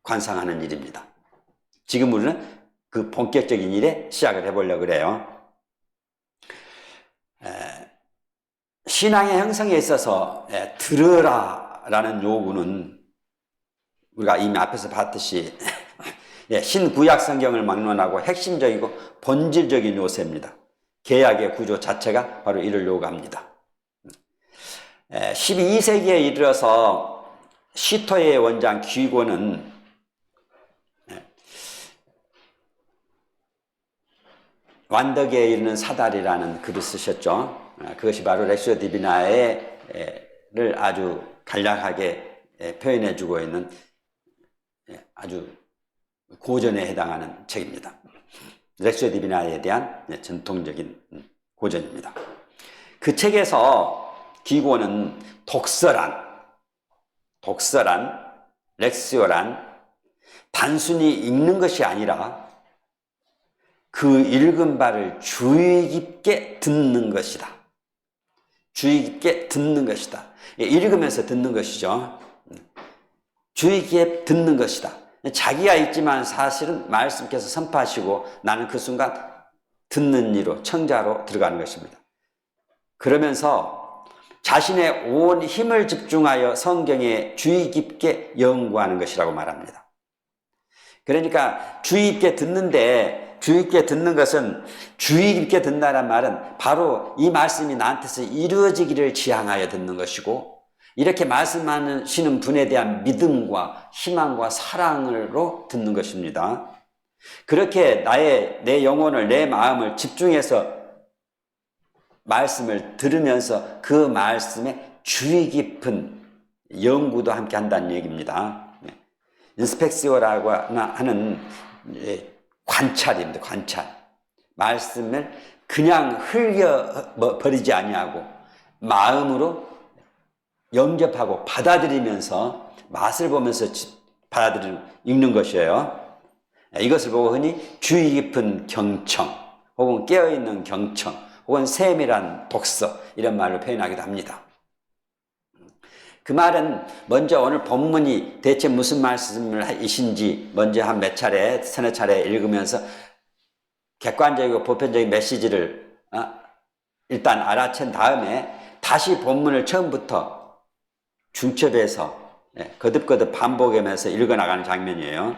관상하는 일입니다. 지금 우리는 그 본격적인 일에 시작을 해보려고 그래요. 신앙의 형성에 있어서 들으라 라는 요구는 우리가 이미 앞에서 봤듯이 신구약 성경을 막론하고 핵심적이고 본질적인 요새입니다. 계약의 구조 자체가 바로 이를 요구합니다. 12세기에 이르러서 시토의 원장 귀고는 완덕에 이르는 사달이라는 글을 쓰셨죠. 그것이 바로 렉시오 디비나를 아주 간략하게 표현해주고 있는 아주 고전에 해당하는 책입니다. 렉시오 디비나에 대한 전통적인 고전입니다. 그 책에서 귀고는 독서란, 렉시오란 단순히 읽는 것이 아니라 그 읽은 바를 주의 깊게 듣는 것이다. 주의 깊게 듣는 것이다. 읽으면서 듣는 것이죠. 주의 깊게 듣는 것이다. 자기가 읽지만 사실은 말씀께서 선포하시고 나는 그 순간 듣는 이로 청자로 들어가는 것입니다. 그러면서 자신의 온 힘을 집중하여 성경에 주의 깊게 연구하는 것이라고 말합니다. 그러니까 주의 깊게 듣는데, 주의 깊게 듣는 것은, 주의 깊게 듣는다는 말은 바로 이 말씀이 나한테서 이루어지기를 지향하여 듣는 것이고, 이렇게 말씀하시는 분에 대한 믿음과 희망과 사랑으로 듣는 것입니다. 그렇게 내 영혼을, 내 마음을 집중해서 말씀을 들으면서 그 말씀에 주의 깊은 연구도 함께 한다는 얘기입니다. 인스펙시오라고 하는 관찰입니다. 관찰. 말씀을 그냥 흘려버리지 아니하고 마음으로 영접하고 받아들이면서 맛을 보면서 읽는 것이에요. 이것을 보고 흔히 주의 깊은 경청 혹은 깨어있는 경청 혹은 세밀한 독서 이런 말로 표현하기도 합니다. 그 말은 먼저 오늘 본문이 대체 무슨 말씀이신지 먼저 한 몇 차례, 서너 차례 읽으면서 객관적이고 보편적인 메시지를 일단 알아챈 다음에 다시 본문을 처음부터 중첩해서 거듭거듭 반복하면서 읽어나가는 장면이에요.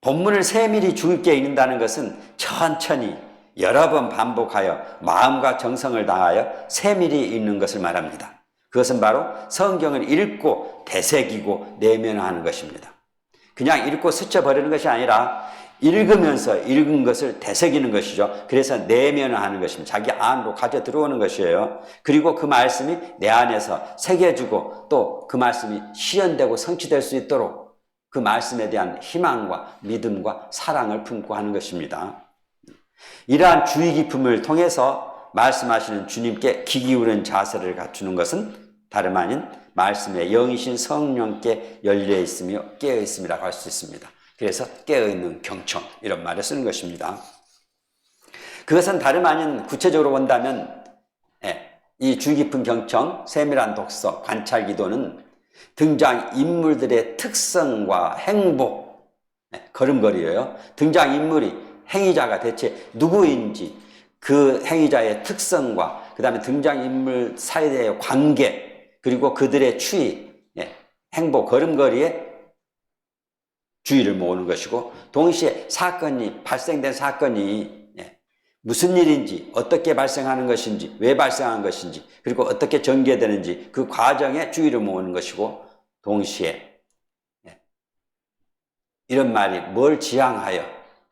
본문을 세밀히 주의 깊게 읽는다는 것은 천천히 여러 번 반복하여 마음과 정성을 다하여 세밀히 읽는 것을 말합니다. 그것은 바로 성경을 읽고 되새기고 내면화하는 것입니다. 그냥 읽고 스쳐버리는 것이 아니라 읽으면서 읽은 것을 되새기는 것이죠. 그래서 내면화하는 것입니다. 자기 안으로 가져 들어오는 것이에요. 그리고 그 말씀이 내 안에서 새겨지고 또 그 말씀이 실현되고 성취될 수 있도록 그 말씀에 대한 희망과 믿음과 사랑을 품고 하는 것입니다. 이러한 주의 깊음을 통해서 말씀하시는 주님께 귀 기울인 자세를 갖추는 것은 다름 아닌 말씀에 영이신 성령께 열려 있으며 깨어 있음이라고 할 수 있습니다. 그래서 깨어있는 경청 이런 말을 쓰는 것입니다. 그것은 다름 아닌 구체적으로 본다면 이 주의 깊은 경청, 세밀한 독서, 관찰 기도는 등장인물들의 특성과 행복, 걸음걸이에요. 등장인물이 행위자가 대체 누구인지, 그 행위자의 특성과 그 다음에 등장인물 사이의 관계, 그리고 그들의 추이, 행보, 걸음걸이에 주의를 모으는 것이고, 동시에 사건이 발생된 사건이 무슨 일인지, 어떻게 발생하는 것인지, 왜 발생한 것인지, 그리고 어떻게 전개되는지 그 과정에 주의를 모으는 것이고, 동시에 이런 말이 뭘 지향하여,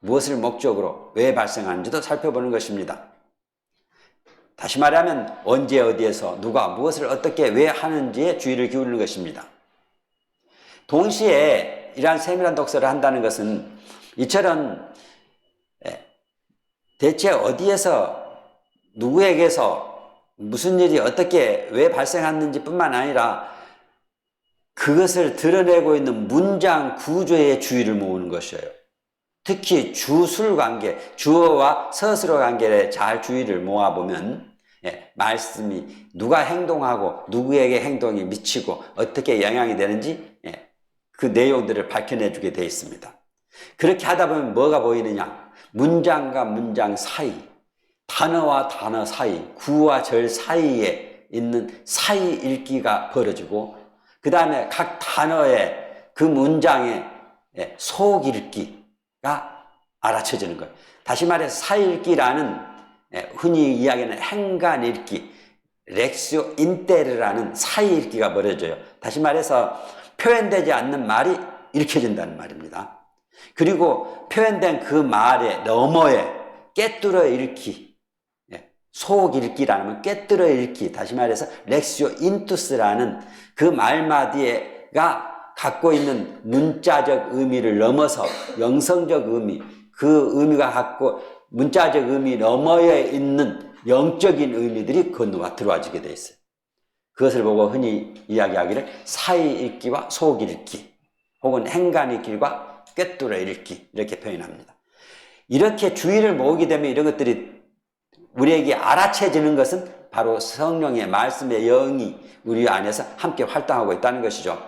무엇을 목적으로, 왜 발생하는지도 살펴보는 것입니다. 다시 말하면 언제 어디에서 누가 무엇을 어떻게 왜 하는지에 주의를 기울이는 것입니다. 동시에 이러한 세밀한 독서를 한다는 것은 이처럼 대체 어디에서 누구에게서 무슨 일이 어떻게 왜 발생했는지 뿐만 아니라 그것을 드러내고 있는 문장 구조에 주의를 모으는 것이에요. 특히 주술 관계, 주어와 서술어 관계에 잘 주의를 모아보면 말씀이 누가 행동하고 누구에게 행동이 미치고 어떻게 영향이 되는지 그 내용들을 밝혀내주게 되어 있습니다. 그렇게 하다 보면 뭐가 보이느냐? 문장과 문장 사이, 단어와 단어 사이, 구와 절 사이에 있는 사이 읽기가 벌어지고, 그 다음에 각 단어의 그 문장의 속 읽기가 알아쳐지는 거예요. 다시 말해서 사이 읽기라는 흔히 이야기하는 행간 읽기, 렉시오 인테르라는 사이 읽기가 벌어져요. 다시 말해서 표현되지 않는 말이 읽혀진다는 말입니다. 그리고 표현된 그 말의 너머에 꿰뚫어 읽기, 속 읽기라는 꿰뚫어 읽기, 다시 말해서 렉시오 인투스라는 그 말마디가 갖고 있는 문자적 의미를 넘어서 영성적 의미, 그 의미가 갖고 문자적 의미 너머에 있는 영적인 의미들이 건너와 들어와지게 돼 있어요. 그것을 보고 흔히 이야기하기를 사이 읽기와 속 읽기, 혹은 행간 읽기와 꿰뚫어 읽기, 이렇게 표현합니다. 이렇게 주의를 모으게 되면 이런 것들이 우리에게 알아채지는 것은 바로 성령의 말씀의 영이 우리 안에서 함께 활동하고 있다는 것이죠.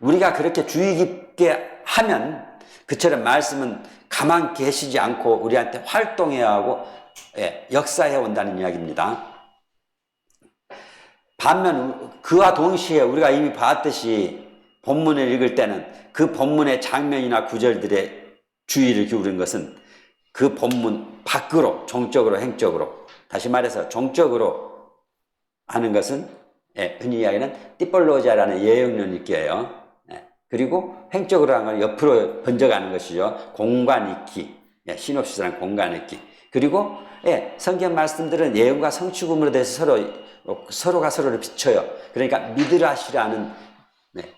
우리가 그렇게 주의 깊게 하면 그처럼 말씀은 가만 계시지 않고 우리한테 활동해야 하고 역사해 온다는 이야기입니다. 반면 그와 동시에 우리가 이미 봤듯이 본문을 읽을 때는 그 본문의 장면이나 구절들의 주의를 기울이는 것은 그 본문 밖으로, 종적으로, 행적으로, 다시 말해서 종적으로 하는 것은 흔히 이야기하는 띠폴로지아라는 예언론 읽기예요. 그리고 행적으로 하는 건 옆으로 번져가는 것이죠. 공간 읽기, 시놉시스라는 공간 읽기. 그리고 성경 말씀들은 예언과 성취금으로 돼서 서로가 서로를 비춰요. 그러니까 미드라시라는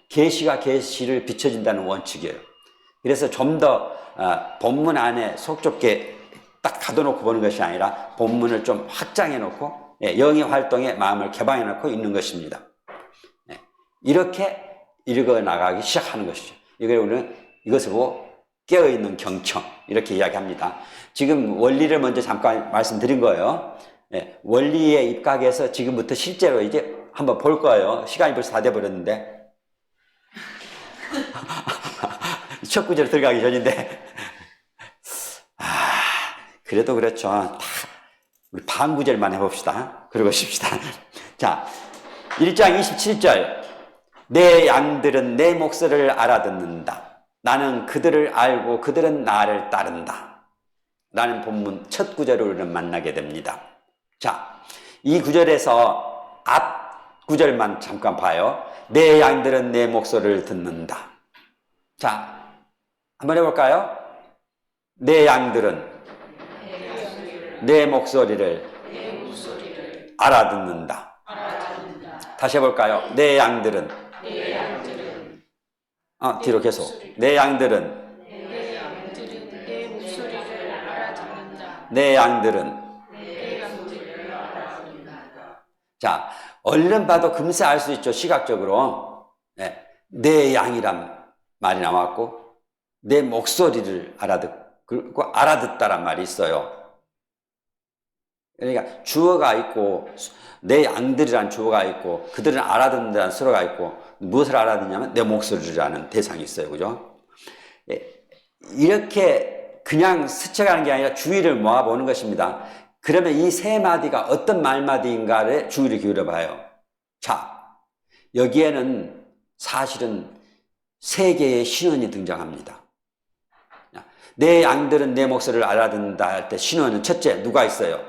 계시가 계시를 비춰진다는 원칙이에요. 그래서 좀 더 본문 안에 속 좁게 딱 가둬놓고 보는 것이 아니라 본문을 좀 확장해 놓고 영의 활동에 마음을 개방해 놓고 있는 것입니다. 이렇게 읽어 나가기 시작하는 것이죠. 이걸 우리는 이것을 보고 깨어있는 경청, 이렇게 이야기합니다. 지금 원리를 먼저 잠깐 말씀드린 거예요. 원리에 입각해서 지금부터 실제로 이제 한번 볼 거예요. 시간이 벌써 다 돼버렸는데. 첫 구절 들어가기 전인데. 그래도 그렇죠. 다 우리 반 구절만 해봅시다. 그러고 싶시다. 자, 1장 27절. 내 양들은 내 목소리를 알아듣는다. 나는 그들을 알고 그들은 나를 따른다. 라는 본문 첫 구절을 우리는 만나게 됩니다. 자, 이 구절에서 앞 구절만 잠깐 봐요. 내 양들은 내 목소리를 듣는다. 자, 한번 해볼까요? 내 양들은 내 목소리를 알아듣는다. 다시 해볼까요? 내 양들은 뒤로 계속. 내 양들은 내 목소리를 알아듣는다. 내 양들은. 자, 얼른 봐도 금세 알 수 있죠. 시각적으로. 내 양이란 말이 나왔고 내 목소리를 그리고 알아듣다란 말이 있어요. 그러니까 주어가 있고 내 양들이란 주어가 있고 그들은 알아듣는다는 서로가 있고 무엇을 알아듣냐면 내 목소리라는 대상이 있어요. 그죠? 이렇게 그냥 스쳐가는 게 아니라 주의를 모아보는 것입니다. 그러면 이 세 마디가 어떤 말마디인가를 주의를 기울여 봐요. 자, 여기에는 사실은 세 개의 신원이 등장합니다. 내 양들은 내 목소리를 알아듣는다 할 때 신원은 첫째 누가 있어요?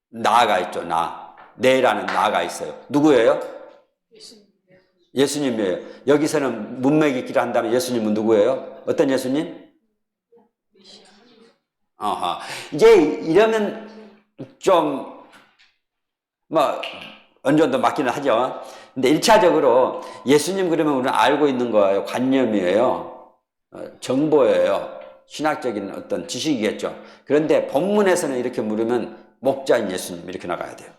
나가 있죠. 내라는 나가 있어요. 누구예요? 예수님이에요. 여기서는 문맥 있기를 한다면 예수님은 누구예요? 어떤 예수님? 이제 이러면 좀 어느 정도 맞기는 하죠. 근데 1차적으로 예수님 그러면 우리는 알고 있는 거예요. 관념이에요. 정보예요. 신학적인 어떤 지식이겠죠. 그런데 본문에서는 이렇게 물으면 목자인 예수님 이렇게 나가야 돼요.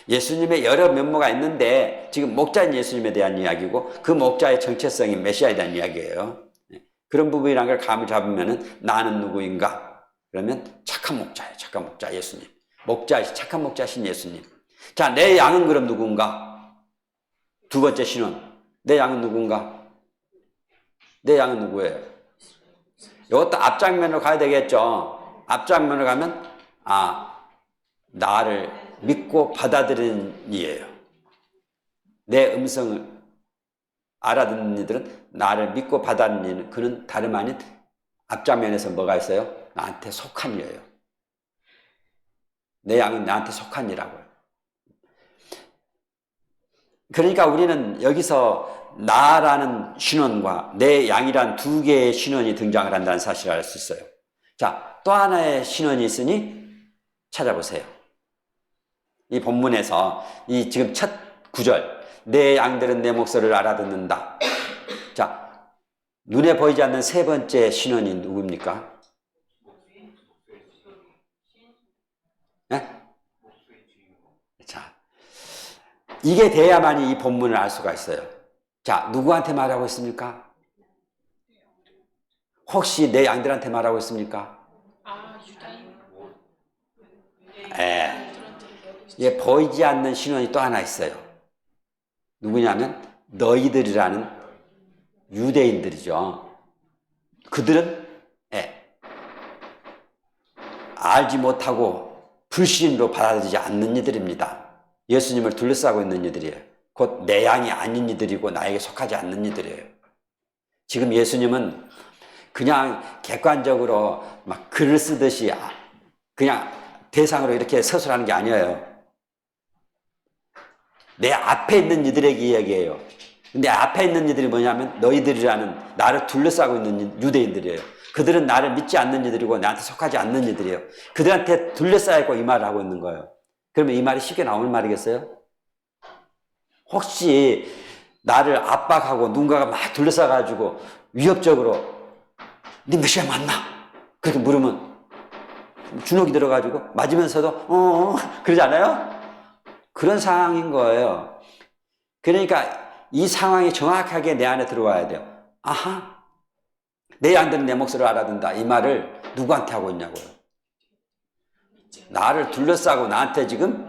예수님의 여러 면모가 있는데 지금 목자인 예수님에 대한 이야기고 그 목자의 정체성이 메시아에 대한 이야기예요. 그런 부분이란 걸 감을 잡으면은 나는 누구인가? 그러면 착한 목자예요. 착한 목자 예수님. 착한 목자신 예수님. 자, 내 양은 그럼 누군가? 두 번째 신원. 내 양은 누군가? 내 양은 누구예요? 이것도 앞장면으로 가야 되겠죠. 앞장면으로 가면 나를 믿고 받아들이는 이예요. 내 음성을 알아듣는 이들은 나를 믿고 받아들이는 그는 다름 아닌 앞장면에서 뭐가 있어요? 나한테 속한 이예요. 내 양은 나한테 속한 이라고요. 그러니까 우리는 여기서 나라는 신원과 내 양이란 두 개의 신원이 등장을 한다는 사실을 알 수 있어요. 자, 또 하나의 신원이 있으니 찾아보세요. 이 본문에서 이 지금 첫 구절, 내 양들은 내 목소리를 알아듣는다. 자, 눈에 보이지 않는 세 번째 신원이 누굽니까? 네? 자, 이게 돼야만이 이 본문을 알 수가 있어요. 자, 누구한테 말하고 있습니까? 혹시 내 양들한테 말하고 있습니까? 유다인. 예, 보이지 않는 신원이 또 하나 있어요. 누구냐면 너희들이라는 유대인들이죠. 그들은 알지 못하고 불신으로 받아들이지 않는 이들입니다. 예수님을 둘러싸고 있는 이들이에요. 곧 내 양이 아닌 이들이고 나에게 속하지 않는 이들이에요. 지금 예수님은 그냥 객관적으로 막 글을 쓰듯이 그냥 대상으로 이렇게 서술하는 게 아니에요. 내 앞에 있는 이들에게 이야기해요. 근데 앞에 있는 이들이 뭐냐면 너희들이라는 나를 둘러싸고 있는 유대인들이에요. 그들은 나를 믿지 않는 이들이고 나한테 속하지 않는 이들이에요. 그들한테 둘러싸였고 이 말을 하고 있는 거예요. 그러면 이 말이 쉽게 나오는 말이겠어요? 혹시 나를 압박하고 누군가가 막 둘러싸가지고 위협적으로 네 메시아 맞나? 그렇게 물으면 주눅이 들어가지고 맞으면서도 그러지 않아요? 그런 상황인 거예요. 그러니까 이 상황이 정확하게 내 안에 들어와야 돼요. 아하, 내 양들은 내 목소리를 알아듣는다. 이 말을 누구한테 하고 있냐고요. 나를 둘러싸고 나한테 지금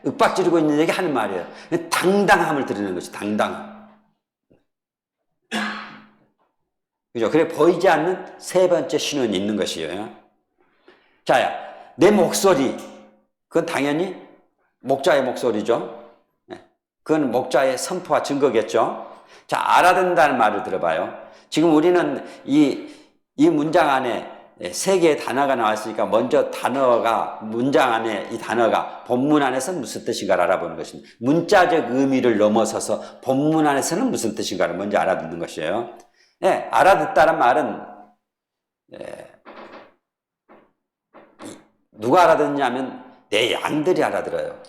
윽박지르고 있는 얘기 하는 말이에요. 당당함을 드리는 것이 당당함. 그죠? 그래 보이지 않는 세 번째 신원이 있는 것이에요. 자, 내 목소리, 그건 당연히 목자의 목소리죠. 그건 목자의 선포와 증거겠죠. 자, 알아듣는다는 말을 들어봐요. 지금 우리는 이 문장 안에 세 개의 단어가 나왔으니까 먼저 문장 안에 이 단어가 본문 안에서 무슨 뜻인가를 알아보는 것입니다. 문자적 의미를 넘어서서 본문 안에서는 무슨 뜻인가를 먼저 알아듣는 것이에요. 알아듣다는 말은 누가 알아듣냐면 내 양들이 알아들어요.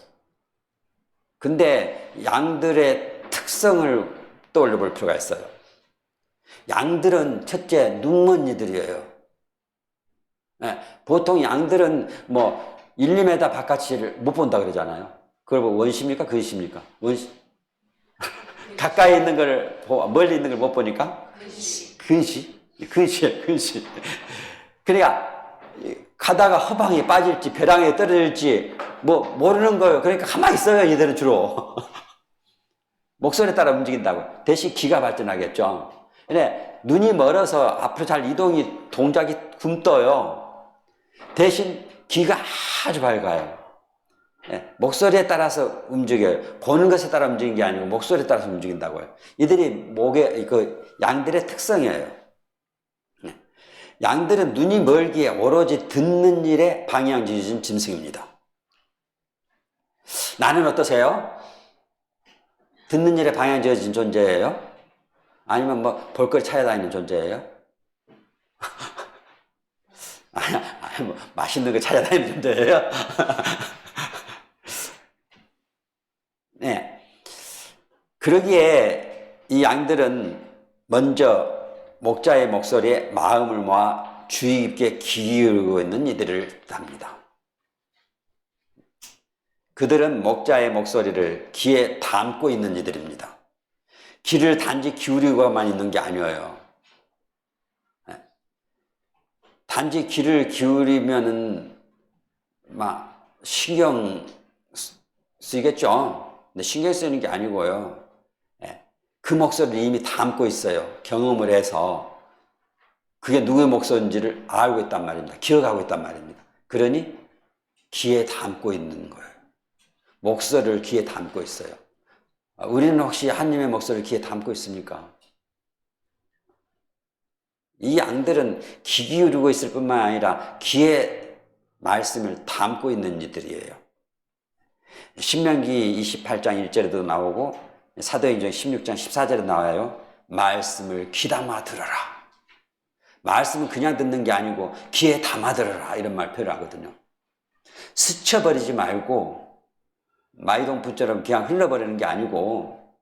근데 양들의 특성을 떠올려 볼 필요가 있어요. 양들은 첫째 눈먼 이들이에요. 보통 양들은 1, 2m 바깥을 못 본다 그러잖아요. 그걸 원시입니까? 근시입니까? 원시. 가까이 있는 걸 멀리 있는 걸 못 보니까? 근시예요, 근시. 그러니까 가다가 허방에 빠질지 벼랑에 떨어질지 모르는 거예요. 그러니까 가만히 있어요, 얘들은 주로. 목소리에 따라 움직인다고. 대신 귀가 발전하겠죠. 근데 눈이 멀어서 앞으로 잘 이동이 동작이 굼떠요. 대신 귀가 아주 밝아요. 예, 목소리에 따라서 움직여요. 보는 것에 따라 움직이는 게 아니고 목소리에 따라서 움직인다고요. 이들이 목의 양들의 특성이에요. 예, 양들은 눈이 멀기에 오로지 듣는 일에 방향지어진 짐승입니다. 나는 어떠세요? 듣는 일에 방향지어진 존재예요? 아니면 뭐 볼거리 찾아다니는 존재예요? 아니, 뭐 맛있는 거 찾아다니는 존재예요? 네. 그러기에 이 양들은 먼저 목자의 목소리에 마음을 모아 주의 깊게 기울이고 있는 이들을 답니다. 그들은 목자의 목소리를 귀에 담고 있는 이들입니다. 귀를 단지 기울이고만 있는 게 아니에요. 단지 귀를 기울이면은 막 신경 쓰이겠죠. 근데 신경 쓰이는 게 아니고요. 그 목소리를 이미 담고 있어요. 경험을 해서 그게 누구의 목소리인지를 알고 있단 말입니다. 기억하고 있단 말입니다. 그러니 귀에 담고 있는 거예요. 목소리를 귀에 담고 있어요. 우리는 혹시 하나님의 목소리를 귀에 담고 있습니까? 이 양들은 귀 기울이고 있을 뿐만 아니라 귀에 말씀을 담고 있는 이들이에요. 신명기 28장 1절에도 나오고 사도행전 16장 14절에 나와요. 말씀을 귀담아 들어라. 말씀은 그냥 듣는 게 아니고 귀에 담아 들어라 이런 말 표현하거든요. 스쳐버리지 말고 마이동풍처럼 그냥 흘러버리는 게 아니고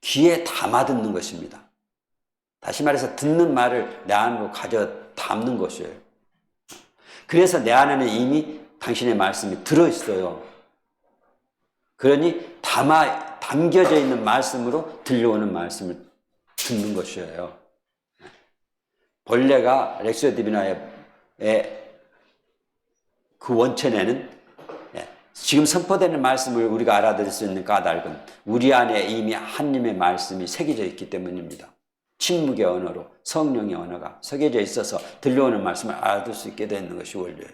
귀에 담아 듣는 것입니다. 다시 말해서 듣는 말을 내 안으로 가져 담는 것이에요. 그래서 내 안에는 이미 당신의 말씀이 들어있어요. 그러니 담겨져 있는 말씀으로 들려오는 말씀을 듣는 것이에요. 본래가 렉시오 디비나의 그 원천에는 지금 선포되는 말씀을 우리가 알아들을 수 있는 까닭은 우리 안에 이미 하나님의 말씀이 새겨져 있기 때문입니다. 침묵의 언어로 성령의 언어가 새겨져 있어서 들려오는 말씀을 알아들 수 있게 되는 것이 원리예요.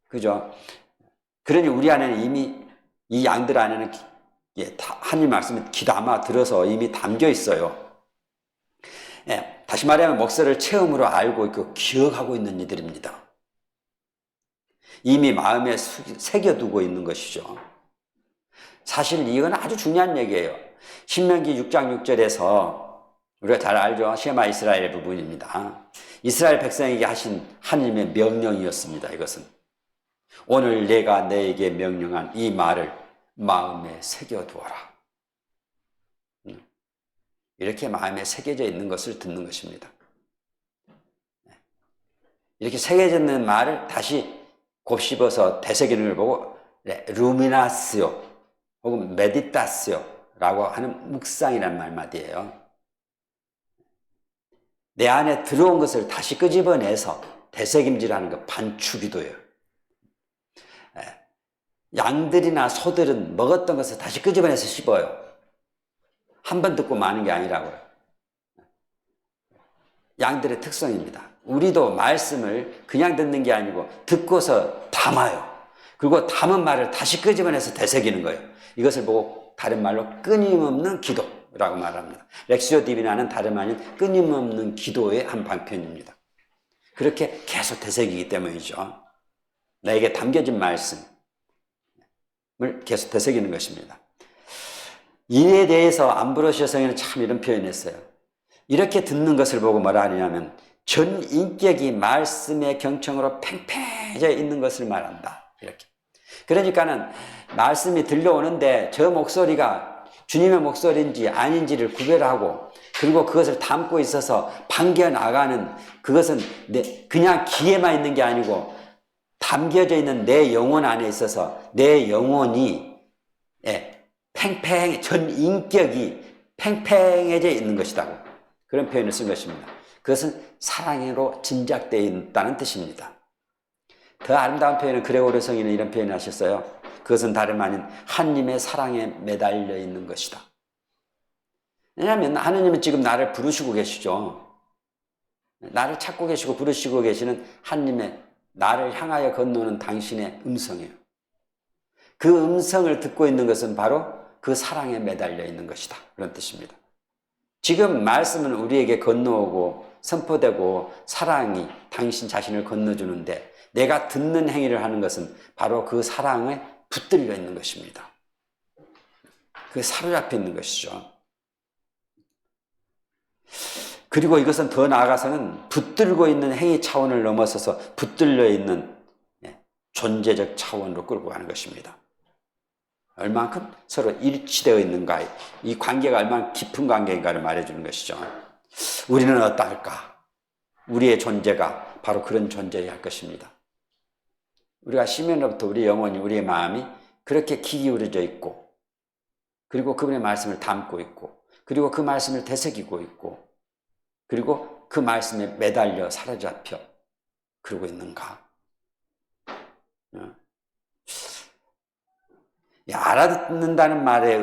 그죠? 그러니 우리 안에는 이미 이 양들 안에는 하나님 말씀이 귀담아 들어서 이미 담겨 있어요. 다시 말하면 목소리를 체험으로 알고 있고 기억하고 있는 이들입니다. 이미 마음에 새겨두고 있는 것이죠. 사실 이건 아주 중요한 얘기예요. 신명기 6장 6절에서 우리가 잘 알죠. 셰마 이스라엘 부분입니다. 이스라엘 백성에게 하신 하나님의 명령이었습니다. 이것은 오늘 내가 너에게 명령한 이 말을 마음에 새겨두어라. 이렇게 마음에 새겨져 있는 것을 듣는 것입니다. 이렇게 새겨져 있는 말을 다시 곱씹어서 되새기는 걸 보고 루미나스요 혹은 메디타스요라고 하는 묵상이라는 말마디예요. 내 안에 들어온 것을 다시 끄집어내서 되새김질하는 것, 반추기도예요. 양들이나 소들은 먹었던 것을 다시 끄집어내서 씹어요. 한 번 듣고 마는 게 아니라고요. 양들의 특성입니다. 우리도 말씀을 그냥 듣는 게 아니고 듣고서 담아요. 그리고 담은 말을 다시 끄집어내서 되새기는 거예요. 이것을 보고 다른 말로 끊임없는 기도라고 말합니다. 렉시오 디비나는 다름 아닌 끊임없는 기도의 한 방편입니다. 그렇게 계속 되새기기 때문이죠. 나에게 담겨진 말씀을 계속 되새기는 것입니다. 이에 대해서 암브로시오 성인은 참 이런 표현을 했어요. 이렇게 듣는 것을 보고 뭐라 하냐면 전 인격이 말씀의 경청으로 팽팽해져 있는 것을 말한다. 이렇게. 그러니까는 말씀이 들려오는데 저 목소리가 주님의 목소리인지 아닌지를 구별하고 그리고 그것을 담고 있어서 반겨나가는 그것은 그냥 귀에만 있는 게 아니고 담겨져 있는 내 영혼 안에 있어서 내 영혼이 전 인격이 팽팽해져 있는 것이라고 그런 표현을 쓴 것입니다. 그것은 사랑으로 진작되어 있다는 뜻입니다. 더 아름다운 표현은 그레고리 성인은 이런 표현을 하셨어요. 그것은 다름 아닌 하나님의 사랑에 매달려 있는 것이다. 왜냐하면 하느님은 지금 나를 부르시고 계시죠. 나를 찾고 계시고 부르시고 계시는 하느님의 나를 향하여 건너는 당신의 음성이에요. 그 음성을 듣고 있는 것은 바로 그 사랑에 매달려 있는 것이다. 그런 뜻입니다. 지금 말씀은 우리에게 건너오고 선포되고 사랑이 당신 자신을 건너주는데 내가 듣는 행위를 하는 것은 바로 그 사랑에 붙들려 있는 것입니다. 그 사로잡혀 있는 것이죠. 그리고 이것은 더 나아가서는 붙들고 있는 행위 차원을 넘어서서 붙들려 있는 존재적 차원으로 끌고 가는 것입니다. 얼만큼 서로 일치되어 있는가, 이 관계가 얼마나 깊은 관계인가를 말해주는 것이죠. 우리는 어떨까? 우리의 존재가 바로 그런 존재여야 할 것입니다. 우리가 시면으로부터 우리 영혼이, 우리의 마음이 그렇게 기울어져 있고, 그리고 그분의 말씀을 담고 있고, 그리고 그 말씀을 되새기고 있고, 그리고 그 말씀에 매달려 사로잡혀 그러고 있는가? 이 알아듣는다는 말의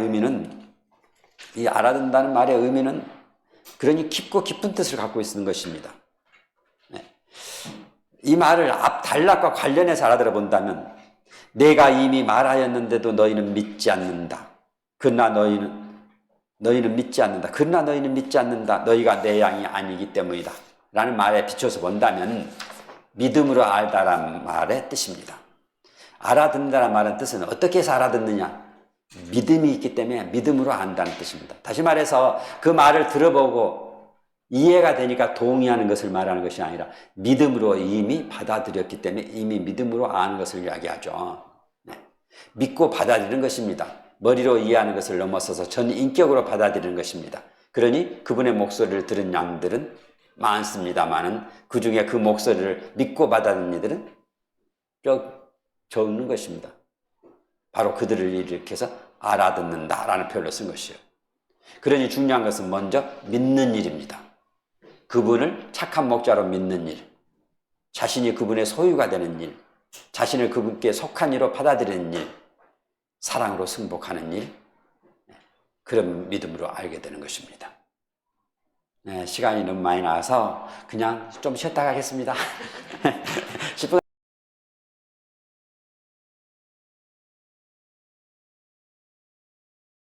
의미는, 그러니 깊고 깊은 뜻을 갖고 있는 것입니다. 이 말을 앞 단락과 관련해서 알아들어 본다면, 내가 이미 말하였는데도 너희는 믿지 않는다. 그러나 너희는 믿지 않는다. 그러나 너희는 믿지 않는다. 너희가 내 양이 아니기 때문이다. 라는 말에 비춰서 본다면 믿음으로 알다라는 말의 뜻입니다. 알아듣는다는 말의 뜻은 어떻게 해서 알아듣느냐? 믿음이 있기 때문에 믿음으로 안다는 뜻입니다. 다시 말해서 그 말을 들어보고 이해가 되니까 동의하는 것을 말하는 것이 아니라 믿음으로 이미 받아들였기 때문에 이미 믿음으로 아는 것을 이야기하죠. 믿고 받아들이는 것입니다. 머리로 이해하는 것을 넘어서서 전 인격으로 받아들이는 것입니다. 그러니 그분의 목소리를 들은 양들은 많습니다만은 그 중에 그 목소리를 믿고 받아들이는 이들은 적는 것입니다. 바로 그들을 일으켜서 알아듣는다라는 표현을 쓴 것이에요. 그러니 중요한 것은 먼저 믿는 일입니다. 그분을 착한 목자로 믿는 일, 자신이 그분의 소유가 되는 일, 자신을 그분께 속한 이로 받아들이는 일, 사랑으로 승복하는 일, 그런 믿음으로 알게 되는 것입니다. 시간이 너무 많이 나와서 그냥 좀 쉬었다 가겠습니다.